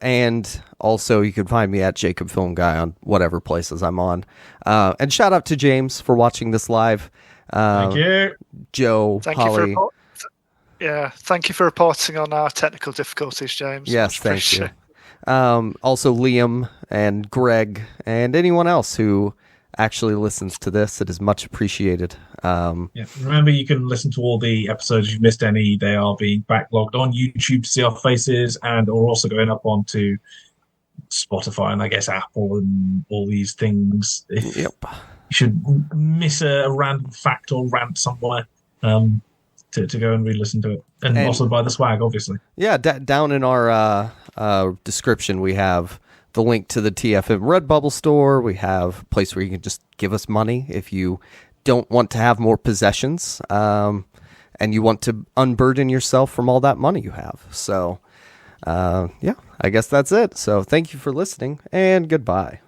A: And also you can find me at Jacob Film Guy on whatever places I'm on. And shout out to James for watching this live.
B: Thank you.
A: Joe, Holly.
C: Thank you for reporting on our technical difficulties, James.
A: Yes, thank you. Also Liam and Greg and anyone else who actually listens to this. It is much appreciated.
B: Remember, you can listen to all the episodes. If you've missed any, they are being backlogged on YouTube to see our faces, and are also going up onto Spotify and I guess Apple and all these things. If you should miss a random fact or rant somewhere, to go and re-listen to it, and also buy the swag, obviously. Yeah,
A: down in our description we have the link to the TFM Redbubble store. We have a place where you can just give us money if you don't want to have more possessions, and you want to unburden yourself from all that money you have. So, I guess that's it. So thank you for listening, and goodbye.